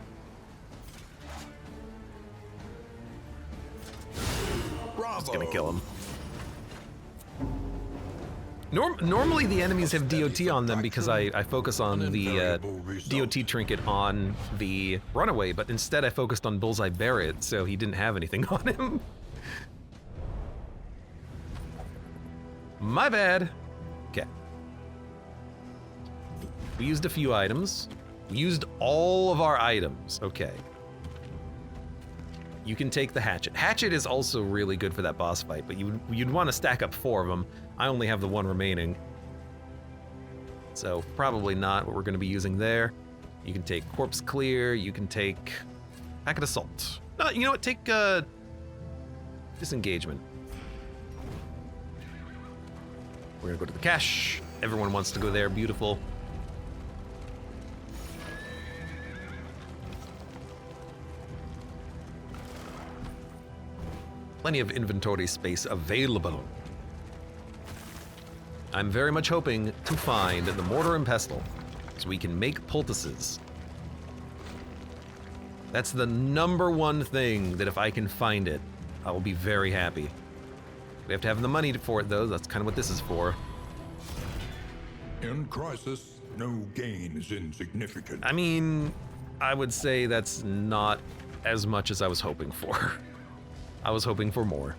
Bravo. It's gonna kill him. Normally the enemies have DOT on them because I focus on the DOT trinket on the runaway, but instead I focused on Bullseye Barrett, so he didn't have anything on him. My bad. Okay. We used a few items. We used all of our items. Okay. You can take the hatchet. Hatchet is also really good for that boss fight, but you'd want to stack up 4 of them. I only have the 1 remaining. So probably not what we're going to be using there. You can take Corpse Clear. You can take Packet Assault. No, you know what? Take Disengagement. We're going to go to the cache. Everyone wants to go there. Beautiful. Plenty of inventory space available. I'm very much hoping to find the Mortar and Pestle so we can make poultices. That's the #1 thing that if I can find it, I will be very happy. We have to have the money for it though, that's kind of what this is for. In crisis, no gain is insignificant. I mean, I would say that's not as much as I was hoping for. I was hoping for more.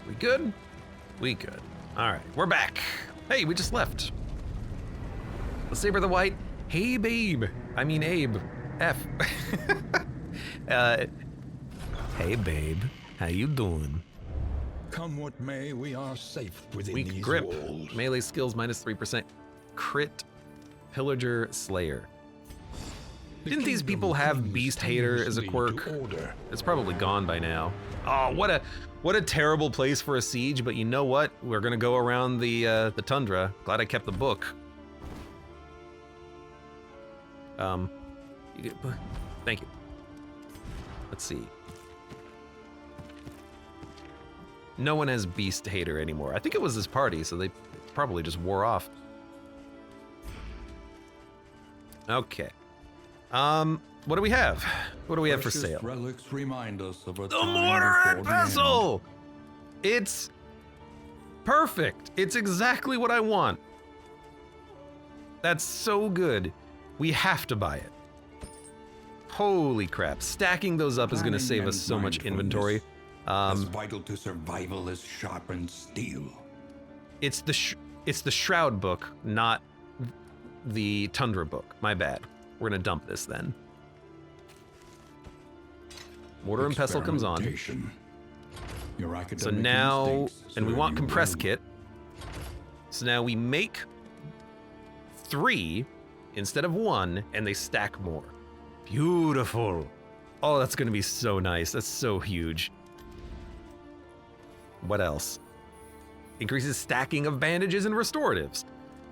We good? We good. All right, we're back. Hey, we just left. The Saber the White. Hey, babe. I mean, Abe. F. Hey, babe. How you doing? Come what may, we are safe within Weak these grip. walls. Melee skills -3%. Crit. Pillager Slayer. The Didn't these people kingdom have clings Beast Hater as a tenaciously quirk? to order. It's probably gone by now. Oh, what a terrible place for a siege, but you know what? We're gonna go around the tundra. Glad I kept the book. Thank you. Let's see. No one has Beast Hater anymore. I think it was this party, so they probably just wore off. Okay. what do we have? What do we have for Precious sale? relics remind us of a The time mortar and before the end. pestle! It's perfect. It's exactly what I want. That's so good. We have to buy it. Holy crap. Stacking those up is going to save us so much inventory. As vital to survival as sharpened steel. It's the Shroud book, not the Tundra book. My bad. We're going to dump this then. Mortar and pestle comes on. Your academic So now, instincts and we serve want you compress well. kit. So now we make 3 instead of 1, and they stack more. Beautiful. Oh, that's gonna be so nice. That's so huge. What else? Increases stacking of bandages and restoratives.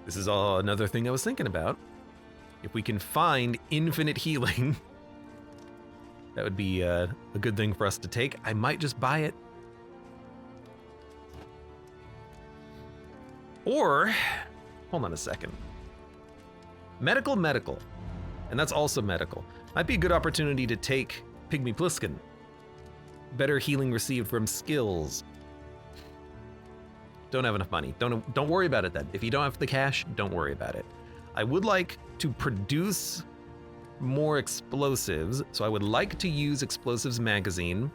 This is another thing I was thinking about. If we can find infinite healing, that would be a good thing for us to take. I might just buy it. Or, hold on a second. Medical. And that's also medical. Might be a good opportunity to take Pygmy Pliskin. Better healing received from skills. Don't have enough money. Don't worry about it then. If you don't have the cash, don't worry about it. I would like to produce more explosives, so I would like to use explosives magazine.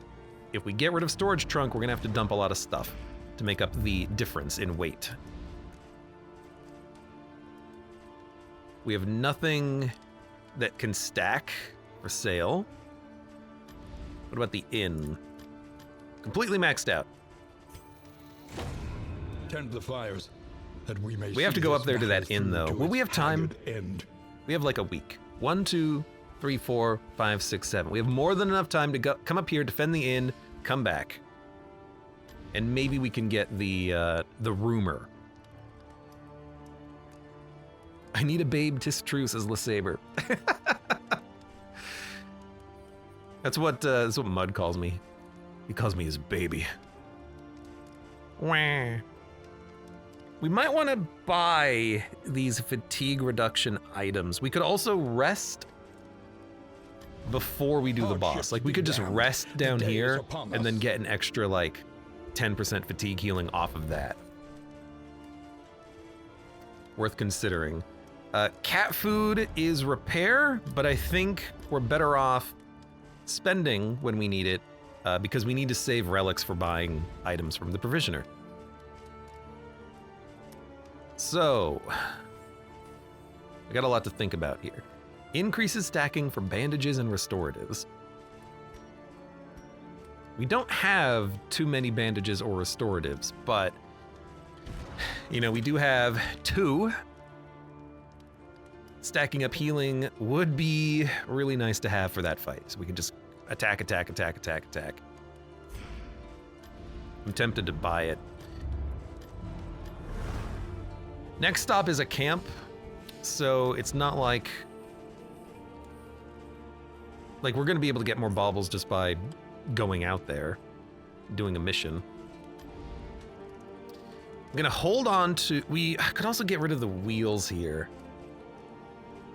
If we get rid of storage trunk, we're gonna have to dump a lot of stuff to make up the difference in weight. We have nothing that can stack for sale. What about the inn? Completely maxed out. Tend the fires, that we may We have to see go this up there to that battle inn, through though. to Will we its have time? haggard end. We have like a week. 1, 2, 3, 4, 5, 6, 7. We have more than enough time to come up here, defend the inn, come back. And maybe we can get the rumor. I need a babe Tistrue, says LeSabre. That's what Mud calls me. He calls me his baby. Wah. We might want to buy these fatigue reduction items. We could also rest before we do the boss. Like, we could just rest down here and then get an extra, like, 10% fatigue healing off of that. Worth considering. Cat food is repair, but I think we're better off spending when we need it because we need to save relics for buying items from the provisioner. So, I got a lot to think about here. Increases stacking for bandages and restoratives. We don't have too many bandages or restoratives, but, you know, we do have 2. Stacking up healing would be really nice to have for that fight. So we can just attack. I'm tempted to buy it. Next stop is a camp, so it's not like we're gonna be able to get more baubles just by going out there, doing a mission. I'm gonna hold on to, I could also get rid of the wheels here.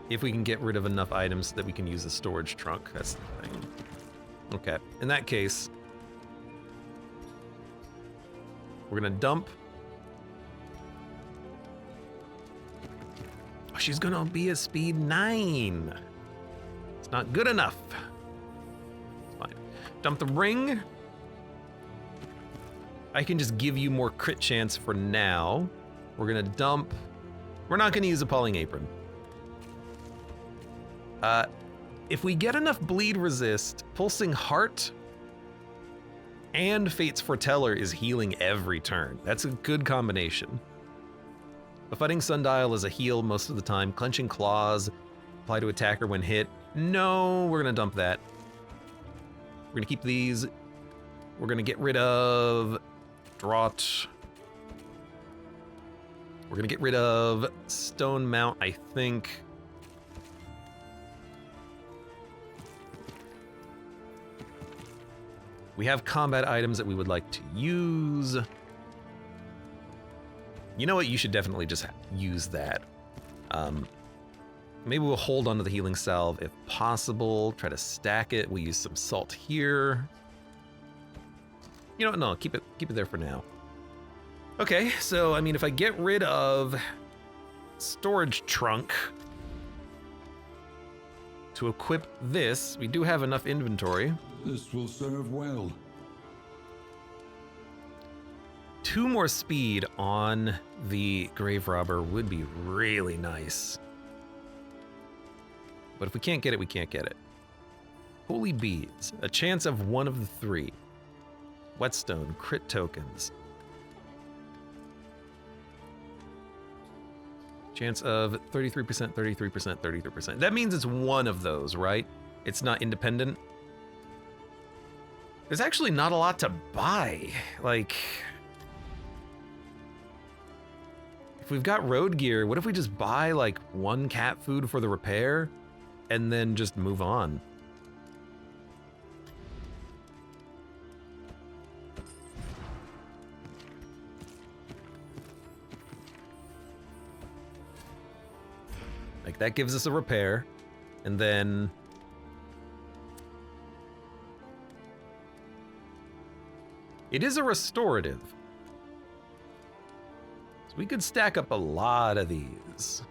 If we can get rid of enough items that we can use a storage trunk, that's the thing. Okay, in that case, we're gonna dump. Oh, she's gonna be a speed 9. It's not good enough. It's fine. Dump the ring. I can just give you more crit chance for now. We're gonna dump. We're not gonna use Appalling Apron. If we get enough bleed resist, Pulsing Heart and Fate's Foreteller is healing every turn. That's a good combination. A Fighting Sundial is a heal most of the time. Clenching Claws apply to attacker when hit. No, we're gonna dump that. We're gonna keep these. We're gonna get rid of Draught. We're gonna get rid of Stone Mount, I think. We have combat items that we would like to use. You know what? You should definitely just use that. Maybe we'll hold on to the healing salve if possible. Try to stack it. We'll use some salt here. You know what? No, keep it there for now. Okay, so I mean, if I get rid of storage trunk to equip this, we do have enough inventory. This will serve well. 2 more speed on the grave robber would be really nice. But if we can't get it, we can't get it. Holy beads, a chance of 1 of the 3. Whetstone, crit tokens. Chance of 33%, 33%, 33%. That means it's 1 of those, right? It's not independent. There's actually not a lot to buy. Like, if we've got road gear, what if we just buy like 1 cat food for the repair and then just move on? Like, that gives us a repair, and then it is a restorative. So we could stack up a lot of these.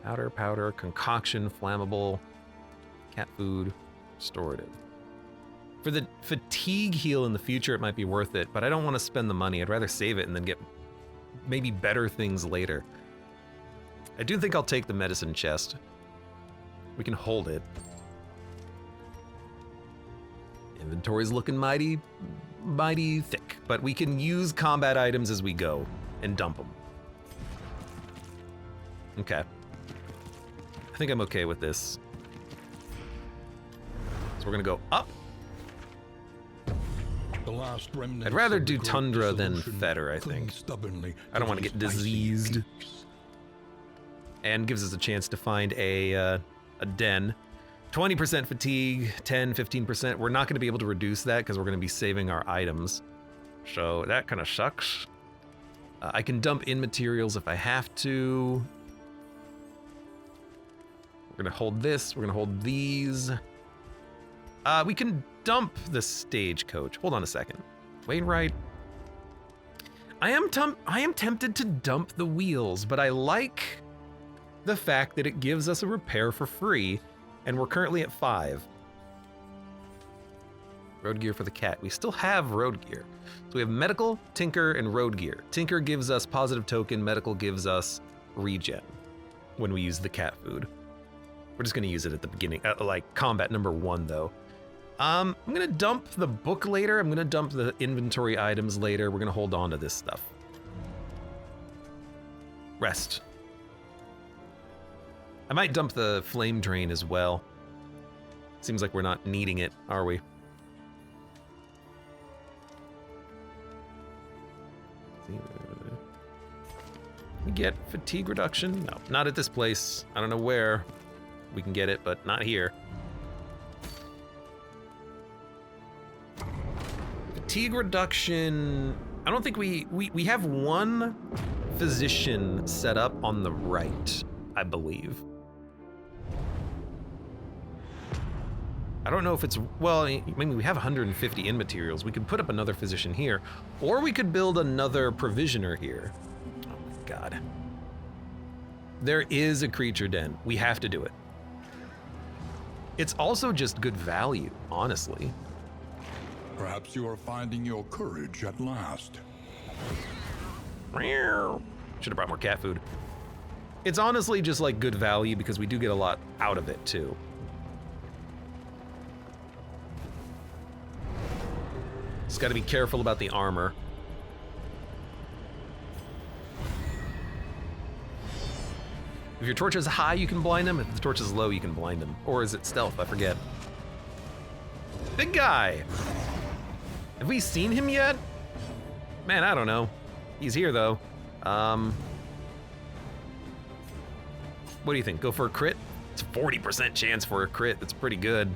Powder, concoction, flammable, cat food, restorative. For the fatigue heal in the future, it might be worth it, but I don't want to spend the money. I'd rather save it and then get maybe better things later. I do think I'll take the medicine chest. We can hold it. Inventory's looking mighty thick, but we can use combat items as we go and dump them. Okay. I think I'm okay with this. So we're gonna go up. The last remnants I'd rather of the do great than dissolution feather, I cling think. stubbornly I don't to want to these get icy diseased. peaks. And gives us a chance to find a den. 20% fatigue, 10, 15%. We're not going to be able to reduce that because we're going to be saving our items. So that kind of sucks. I can dump in materials if I have to. We're going to hold this. We're going to hold these. We can dump the stagecoach. Hold on a second. Wainwright. I am tempted to dump the wheels, but I like the fact that it gives us a repair for free, and we're currently at 5. Road gear for the cat. We still have road gear. So we have medical, tinker, and road gear. Tinker gives us positive token, medical gives us regen when we use the cat food. We're just gonna use it at the beginning, like combat number 1 though. I'm gonna dump the book later. I'm gonna dump the inventory items later. We're gonna hold on to this stuff. Rest. I might dump the flame drain as well. Seems like we're not needing it, are we? We get fatigue reduction? No, not at this place. I don't know where we can get it, but not here. Fatigue reduction. I don't think we have 1 physician set up on the right, I believe. I don't know if it's, well, I mean, we have 150 in materials. We could put up another physician here, or we could build another provisioner here. Oh my God. There is a creature den. We have to do it. It's also just good value, honestly. Perhaps you are finding your courage at last. Should have brought more cat food. It's honestly just like good value because we do get a lot out of it too. Just got to be careful about the armor. If your torch is high, you can blind him. If the torch is low, you can blind him. Or is it stealth? I forget. Big guy! Have we seen him yet? Man, I don't know. He's here though. What do you think? Go for a crit? It's a 40% chance for a crit. That's pretty good.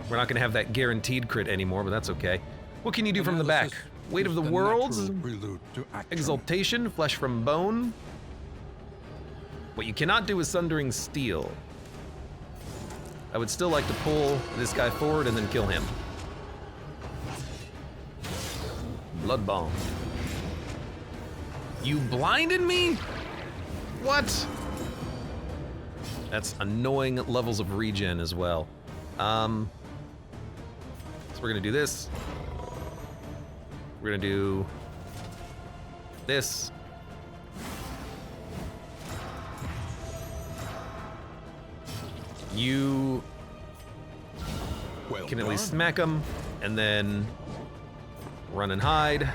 We're not gonna have that guaranteed crit anymore, but that's okay. What can you do from the back? Weight of is the the Worlds, natural prelude to action. Exaltation, Flesh from Bone. What you cannot do is Sundering Steel. I would still like to pull this guy forward and then kill him. Blood Bomb. You blinded me? What? That's annoying levels of regen as well. So we're gonna do this. We're gonna do this. You Well can at least done. smack him, and then run and hide.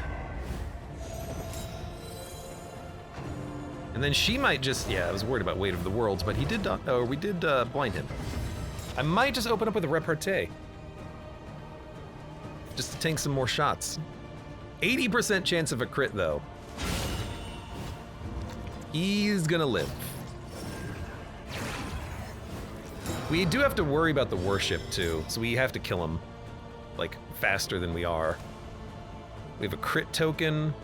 And then she might just, yeah, I was worried about Weight of the Worlds, but he did, we did blind him. I might just open up with a repartee. Just to tank some more shots. 80% chance of a crit though. He's gonna live. We do have to worry about the worship too, so we have to kill him, like, faster than we are. We have a crit token.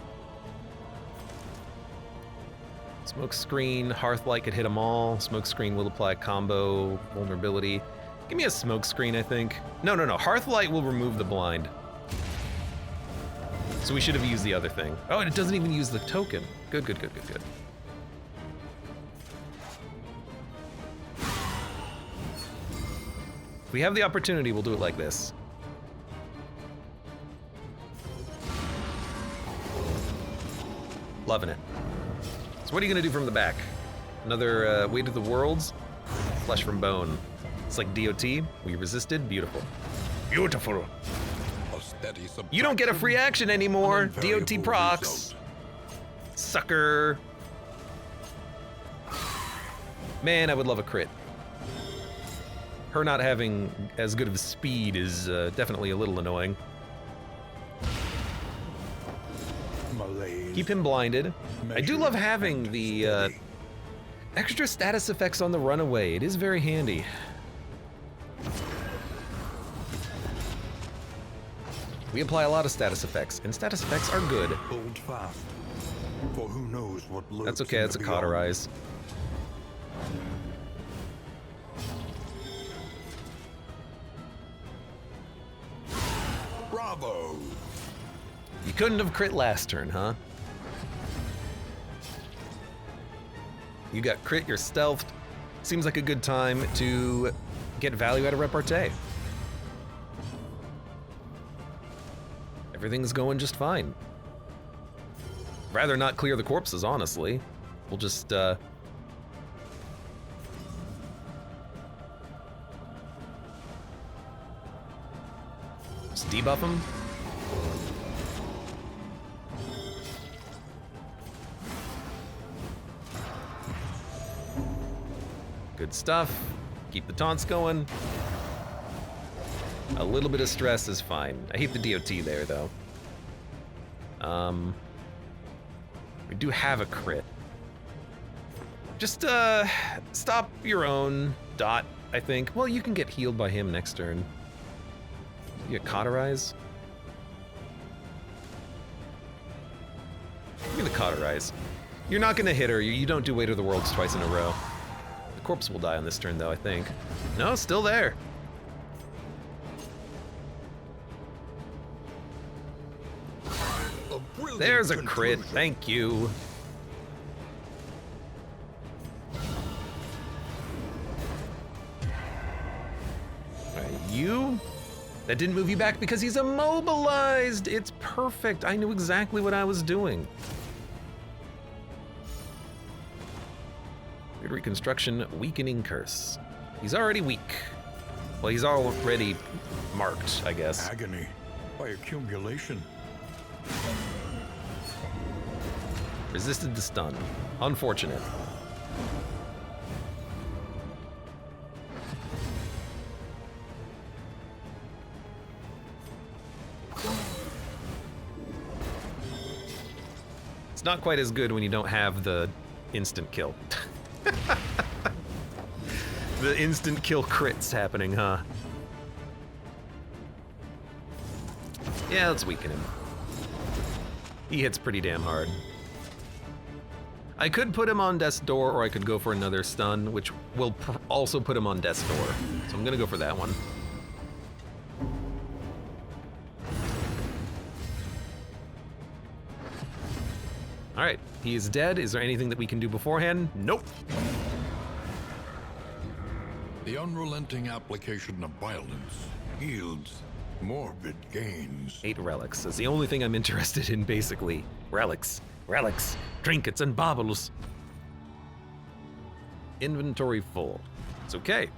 Smoke screen, Hearthlight could hit them all. Smoke screen will apply combo vulnerability. Give me a smoke screen, I think. No, Hearthlight will remove the blind. So we should have used the other thing. Oh, and it doesn't even use the token. Good. If we have the opportunity, we'll do it like this. Loving it. So what are you gonna do from the back? Another Weight of the Worlds? Flesh from Bone. It's like DOT. We resisted. Beautiful. Beautiful. A steady You don't get a free action anymore. An DOT invariable procs. result. Sucker. Man, I would love a crit. Her not having as good of speed is definitely a little annoying. Malaise. Keep him blinded. I do love having the extra status effects on the runaway. It is very handy. We apply a lot of status effects, and status effects are good. Hold fast. For who knows what lurks That's okay, in that's a the beyond. cauterize. Bravo. You couldn't have crit last turn, huh? You got crit, you're stealthed. Seems like a good time to get value out of repartee. Everything's going just fine. Rather not clear the corpses, honestly. We'll just, Just debuff them. Good stuff. Keep the taunts going. A little bit of stress is fine. I hate the DOT there, though. We do have a crit. Just, stop your own dot, I think. Well, you can get healed by him next turn. You get cauterize? Give me the cauterize. You're not gonna hit her. You don't do Weight of the Worlds twice in a row. The corpse will die on this turn, though, I think. No, still there. There's a crit. Thank you. Alright, you? That didn't move you back because he's immobilized. It's perfect. I knew exactly what I was doing. Weird Reconstruction, Weakening Curse. He's already weak. Well, he's already marked, I guess. Agony by accumulation. Resisted the stun. Unfortunate. It's not quite as good when you don't have the instant kill. The instant kill crits happening, huh? Yeah, let's weaken him. He hits pretty damn hard. I could put him on death's door, or I could go for another stun, which will also put him on death's door. So I'm gonna go for that one. All right, he is dead. Is there anything that we can do beforehand? Nope. The unrelenting application of violence yields morbid gains. 8 relics. That's the only thing I'm interested in, basically. Relics. Relics. Trinkets and baubles. Inventory full. It's okay.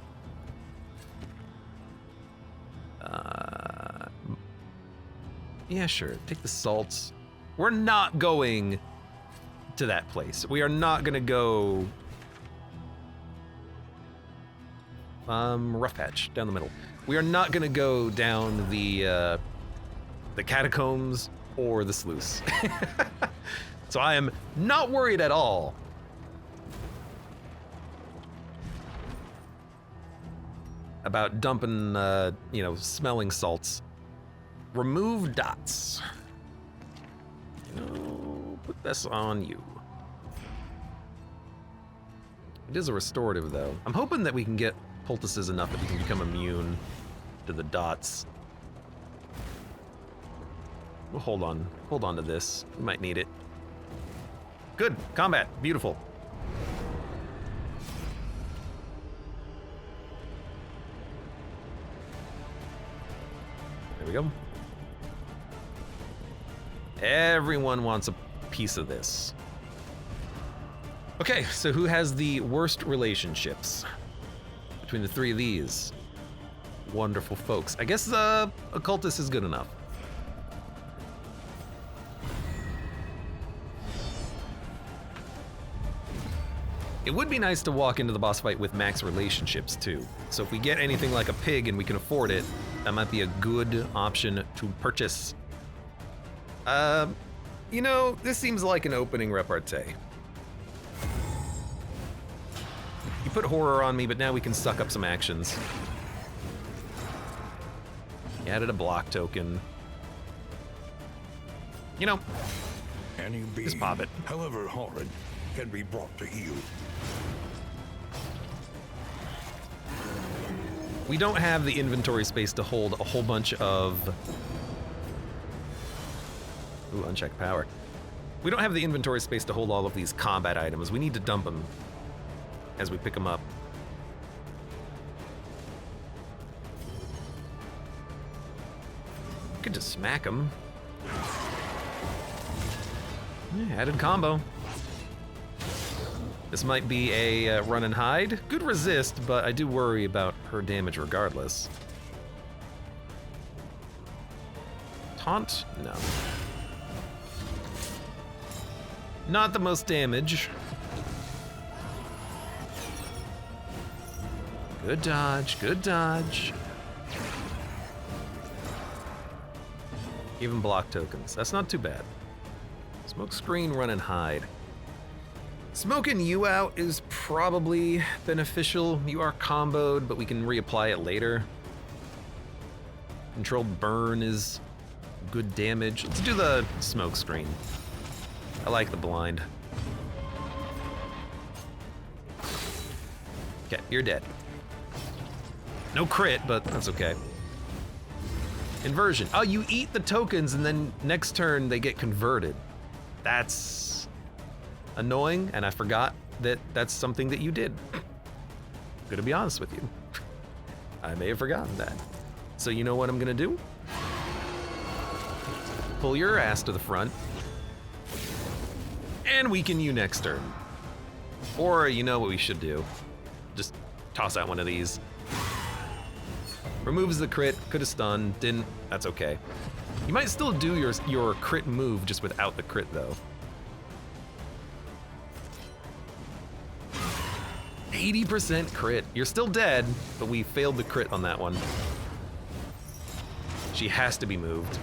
Yeah, sure. Take the salts. We're not going to that place. We are not gonna go rough patch down the middle. We are not gonna go down the catacombs or the sluice. So I am not worried at all. About dumping, smelling salts. Remove dots. Put this on you. It is a restorative, though. I'm hoping that we can get poultices enough that we can become immune to the dots. We'll hold on to this. We might need it. Good, combat, beautiful. There we go. Everyone wants a piece of this. Okay, so who has the worst relationships between the three of these wonderful folks? I guess occultist is good enough. It would be nice to walk into the boss fight with max relationships too. So if we get anything like a pig and we can afford it, that might be a good option to purchase. This seems like an opening repartee. You put horror on me, but now we can suck up some actions. You added a block token. Any being, just pop it. however horrid, can be brought to heel. We don't have the inventory space to hold a whole bunch of... Ooh, unchecked power. We don't have the inventory space to hold all of these combat items. We need to dump them as we pick them up. Could just smack them. Yeah, added combo. This might be a run and hide. Good resist, but I do worry about her damage regardless. Taunt? No. Not the most damage. Good dodge, good dodge. Even block tokens. That's not too bad. Smoke screen, run and hide. Smoking you out is probably beneficial. You are comboed, but we can reapply it later. Controlled burn is good damage. Let's do the smoke screen. I like the blind. Okay, you're dead. No crit, but that's okay. Inversion. Oh, you eat the tokens and then next turn they get converted. That's annoying, and I forgot that that's something that you did. I'm gonna be honest with you. I may have forgotten that. So you know what I'm gonna do? Pull your ass to the front and weaken you next turn. Or you know what we should do? Just toss out one of these. Removes the crit, could have stunned, didn't, that's okay. You might still do your crit move just without the crit though. 80% crit. You're still dead, but we failed the crit on that one. She has to be moved.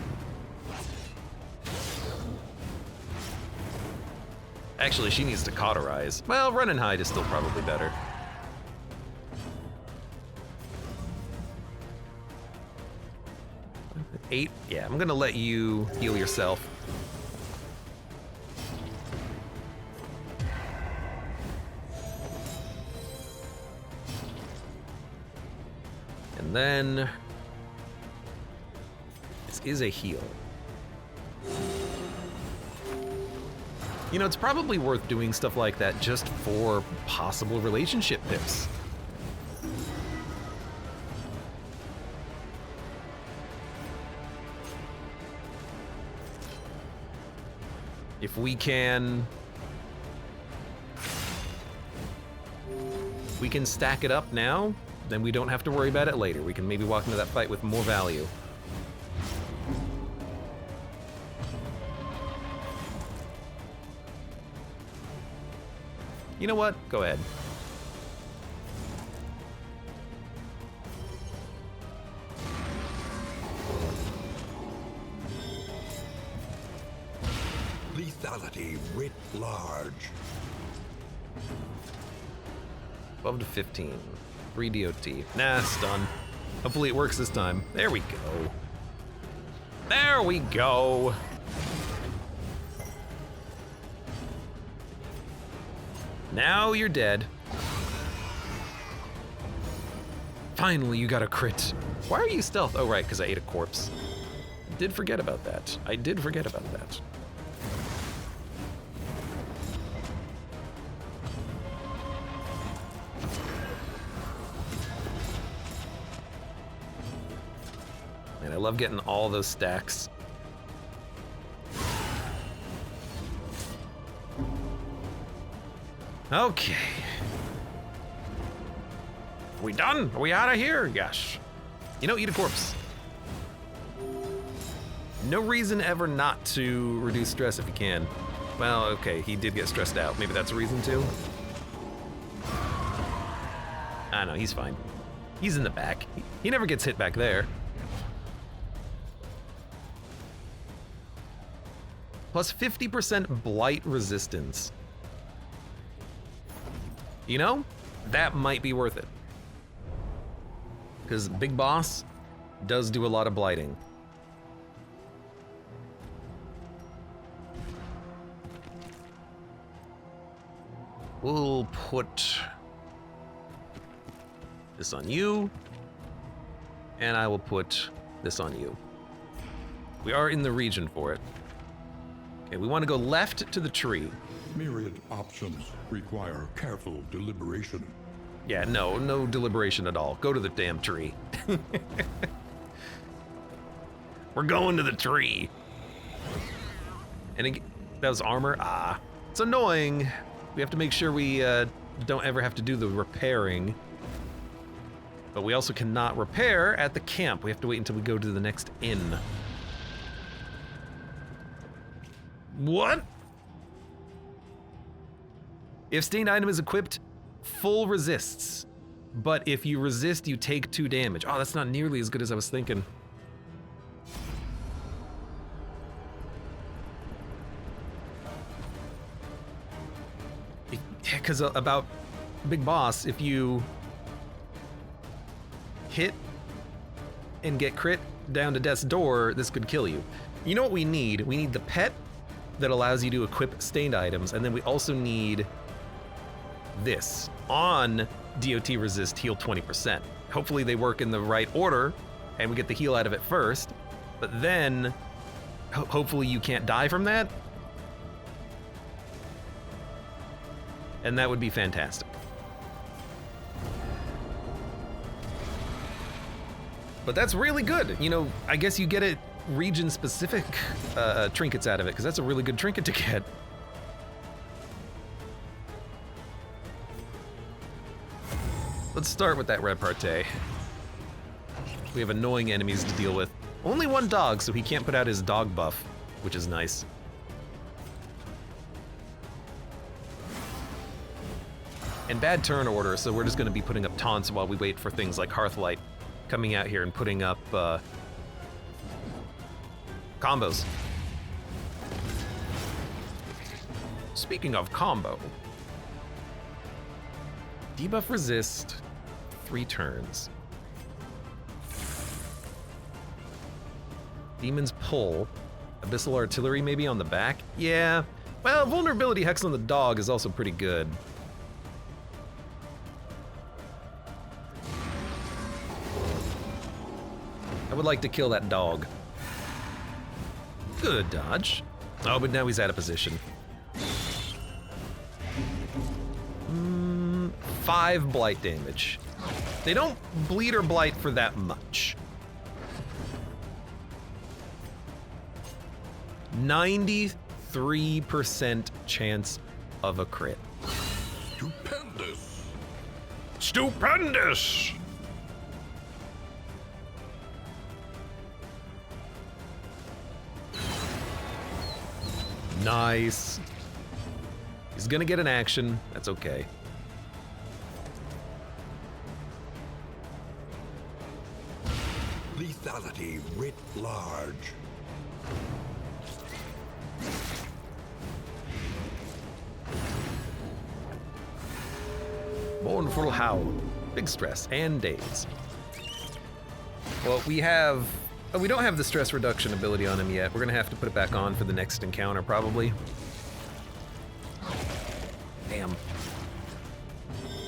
Actually, she needs to cauterize. Well, run and hide is still probably better. Eight? Yeah, I'm gonna let you heal yourself. And then this is a heal. You know, it's probably worth doing stuff like that just for possible relationship tips. If we can stack it up now, then we don't have to worry about it later. We can maybe walk into that fight with more value. You know what? Go ahead. Lethality writ large. 12 to 15. 3 DOT. Nah, stun. Hopefully it works this time. There we go. There we go. Now you're dead. Finally, you got a crit. Why are you stealth? Oh, right, because I ate a corpse. I did forget about that. I did forget about that. Man, I love getting all those stacks. Okay. Are we done? Are we out of here? Yes. You know, eat a corpse. No reason ever not to reduce stress if you can. Well, okay, he did get stressed out. Maybe that's a reason too. I know, he's fine. He's in the back. He never gets hit back there. Plus 50% blight resistance. You know, that might be worth it. Because Big Boss does do a lot of blighting. We'll put this on you, and I will put this on you. We are in the region for it. Okay, we want to go left to the tree. Myriad options require careful deliberation. Yeah, no deliberation at all. Go to the damn tree. We're going to the tree. And that was armor? Ah, it's annoying. We have to make sure we don't ever have to do the repairing. But we also cannot repair at the camp. We have to wait until we go to the next inn. What? If stained item is equipped, full resists. But if you resist, you take 2 damage. Oh, that's not nearly as good as I was thinking. Because about Big Boss, if you hit and get crit down to death's door, this could kill you. You know what we need? We need the pet that allows you to equip stained items, and then we also need this. On DOT resist, heal 20%. Hopefully they work in the right order, and we get the heal out of it first, but then hopefully you can't die from that. And that would be fantastic. But that's really good. You know, I guess you get it region-specific trinkets out of it, because that's a really good trinket to get. Let's start with that repartee. We have annoying enemies to deal with. Only one dog, so he can't put out his dog buff, which is nice. And bad turn order, so we're just going to be putting up taunts while we wait for things like Hearthlight coming out here and putting up combos. Speaking of combo, debuff resist 3 turns. Demon's pull. Abyssal artillery maybe on the back? Yeah. Well, vulnerability hex on the dog is also pretty good. would like to kill that dog. Good dodge. Oh, but now he's out of position. 5 blight damage. They don't bleed or blight for that much. 93% chance of a crit. Stupendous. Stupendous! Nice. He's gonna get an action. That's okay. Lethality writ large. Mournful howl. Big stress and daze. Well, we have... Oh, we don't have the stress reduction ability on him yet. We're gonna have to put it back on for the next encounter, probably. Damn.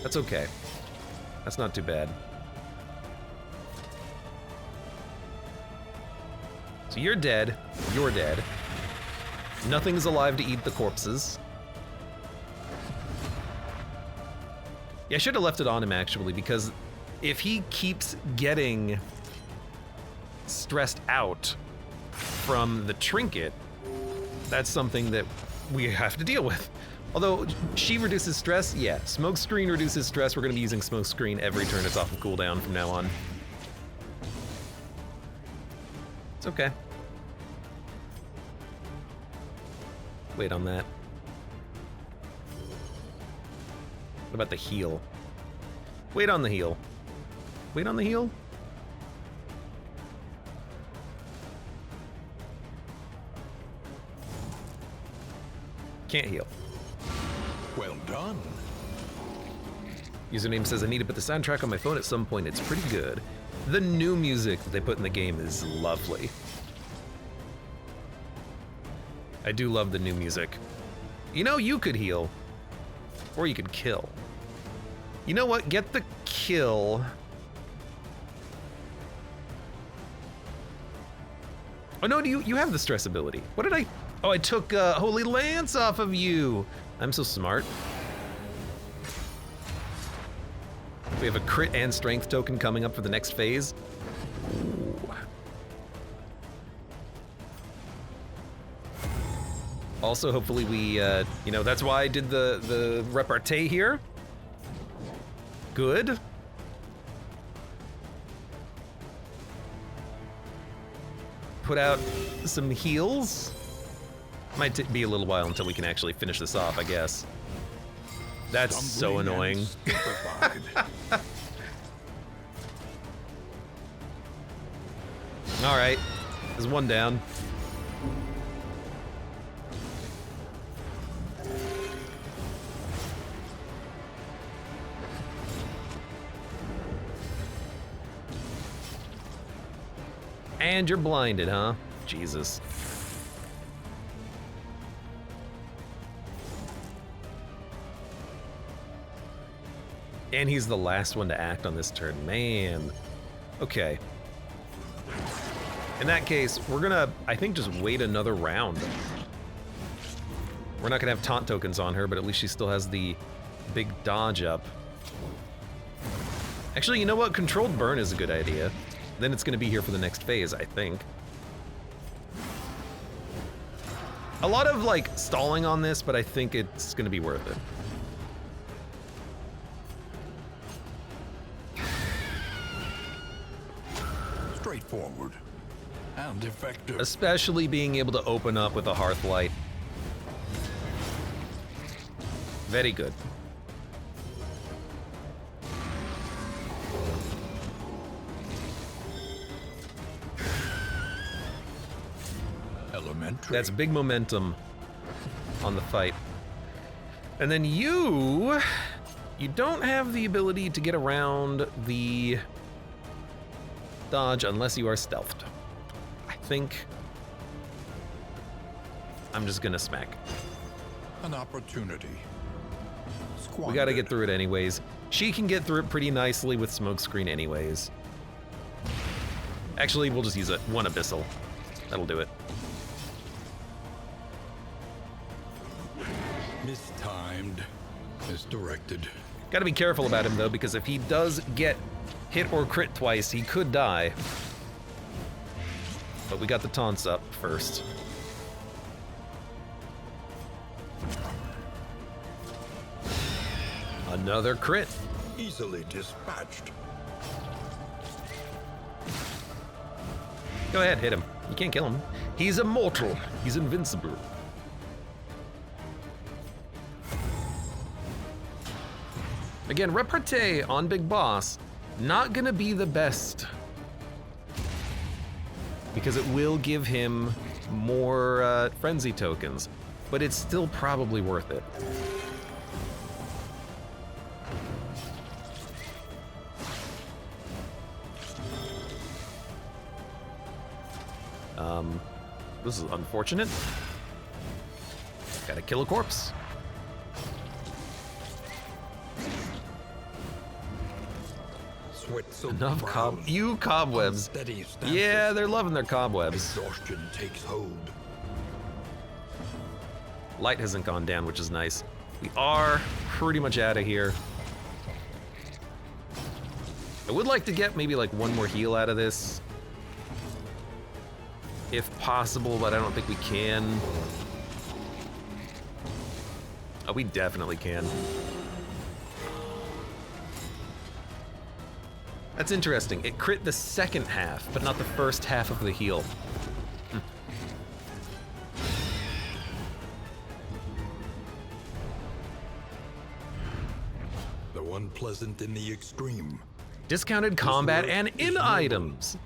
That's okay. That's not too bad. So you're dead. You're dead. Nothing's alive to eat the corpses. Yeah, I should have left it on him, actually, because if he keeps getting stressed out from the trinket, that's something that we have to deal with. Although she reduces stress, yeah. Smokescreen reduces stress. We're going to be using smokescreen every turn it's off of cooldown from now on. It's okay. Wait on that. What about the heal? Wait on the heal. Wait on the heal? Can't heal. Well done. Username says, I need to put the soundtrack on my phone at some point. It's pretty good. The new music that they put in the game is lovely. I do love the new music. You know, you could heal. Or you could kill. You know what? Get the kill. Oh no, you have the stress ability. What did I... Oh, I took Holy Lance off of you. I'm so smart. We have a crit and strength token coming up for the next phase. Ooh. Also, hopefully we, you know, that's why I did the repartee here. Good. Put out some heals. Might be a little while until we can actually finish this off, I guess. That's so annoying. All right, there's one down. And you're blinded, huh? Jesus. And he's the last one to act on this turn. Man. Okay. In that case, we're gonna, I think, just wait another round. We're not gonna have taunt tokens on her, but at least she still has the big dodge up. Actually, you know what? Controlled burn is a good idea. Then it's gonna be here for the next phase, I think. A lot of, like, stalling on this, but I think it's gonna be worth it. Straightforward and effective. Especially being able to open up with a Hearthlight. Very good. Elementary. That's big momentum on the fight. And then you don't have the ability to get around the dodge unless you are stealthed. I think I'm just gonna smack. An opportunity. We gotta get through it anyways. She can get through it pretty nicely with smokescreen anyways. Actually, we'll just use it. One abyssal. That'll do it. Mistimed. Misdirected. Gotta be careful about him, though, because if he does get hit or crit twice, he could die. But we got the taunts up first. Another crit. Easily dispatched. Go ahead, hit him. You can't kill him. He's immortal. He's invincible. Again, repartee on Big Boss, not gonna be the best. Because it will give him more frenzy tokens, but it's still probably worth it. This is unfortunate. Gotta kill a corpse. Enough cobwebs. Yeah, they're loving their cobwebs. Exhaustion takes hold. Light hasn't gone down, which is nice. We are pretty much out of here. I would like to get maybe like one more heal out of this, if possible, but I don't think we can. Oh, we definitely can. That's interesting. It crit the second half, but not the first half of the heal. The one pleasant in the extreme. Discounted combat and in items.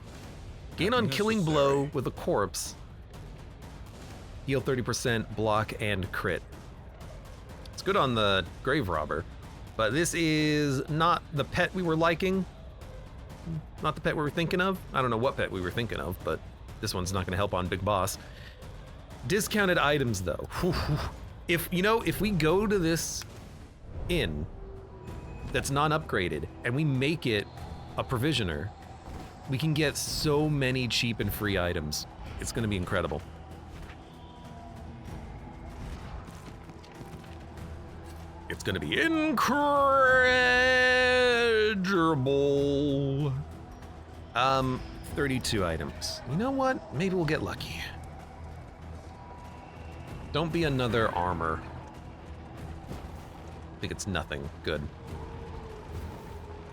Gain on killing blow with a corpse. Heal 30%, block, and crit. It's good on the grave robber, but this is not the pet we were liking. Not the pet we were thinking of. I don't know what pet we were thinking of, but this one's not gonna help on Big Boss. Discounted items though. If we go to this inn that's non-upgraded and we make it a provisioner, we can get so many cheap and free items. It's gonna be incredible. It's gonna be incredible. 32 items. You know what? Maybe we'll get lucky. Don't be another armor. I think it's nothing. Good.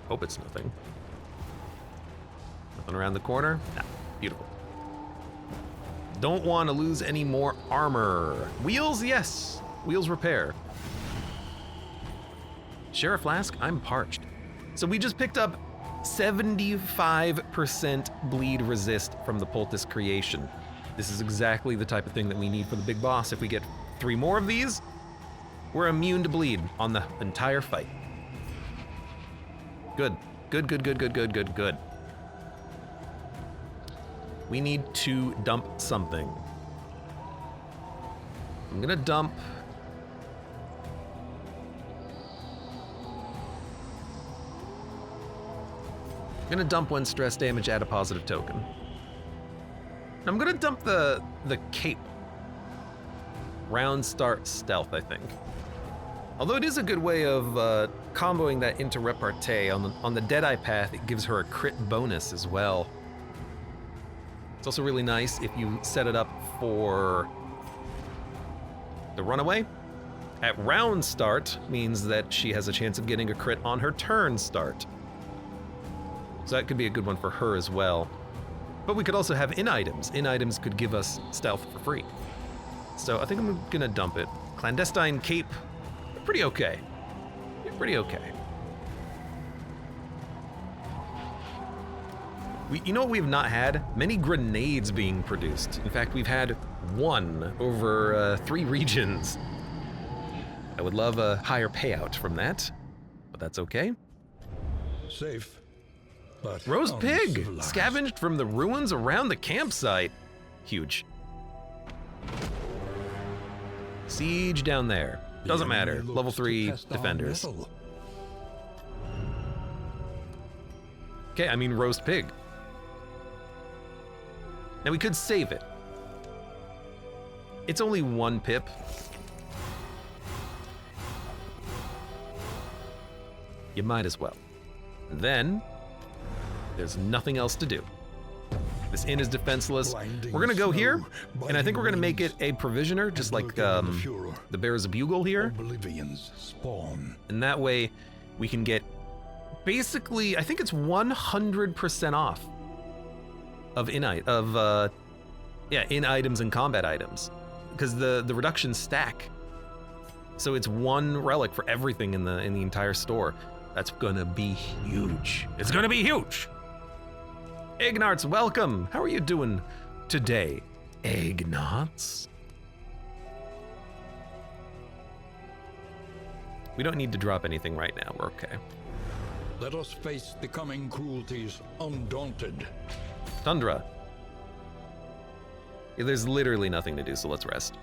Hope it's nothing. Nothing around the corner? Nah, beautiful. Don't want to lose any more armor. Wheels, yes. Wheels repair. Share a flask? I'm parched. So we just picked up 75% bleed resist from the poultice creation. This is exactly the type of thing that we need for the Big Boss. If we get 3 more of these, we're immune to bleed on the entire fight. Good. Good, good, good, good, good, good, good. We need to dump something. I'm gonna dump... when stress damage, add a positive token. I'm gonna dump the cape. Round start stealth, I think. Although it is a good way of comboing that into repartee. On the Deadeye path, it gives her a crit bonus as well. It's also really nice if you set it up for the runaway. At round start means that she has a chance of getting a crit on her turn start. So that could be a good one for her as well. But we could also have in items. In items could give us stealth for free. So I think I'm gonna dump it. Clandestine cape, pretty okay. Pretty okay. You know what we've not had? Many grenades being produced. In fact, we've had 1 over 3 regions. I would love a higher payout from that, but that's okay. Safe. But Roast pig, uncivilized. scavenged from the ruins around the campsite. Huge. Siege down there. Doesn't The matter. enemy Level looks to 3 test our defenders. mettle. Okay, I mean roast pig. Now we could save it. It's only 1 pip. You might as well. And then, there's nothing else to do. This inn is defenseless. We're gonna go here, and I think we're gonna make it a provisioner, just like the Bearers of Bugle here. Oblivions spawn. And that way, we can get basically, I think it's 100% off of in items and combat items, because the reductions stack. So it's 1 relic for everything in the entire store. That's gonna be huge. It's gonna be huge. Ignarts, welcome. How are you doing today, Ignarts? We don't need to drop anything right now. We're okay. Let us face the coming cruelties undaunted. Tundra. Yeah, there's literally nothing to do, so let's rest.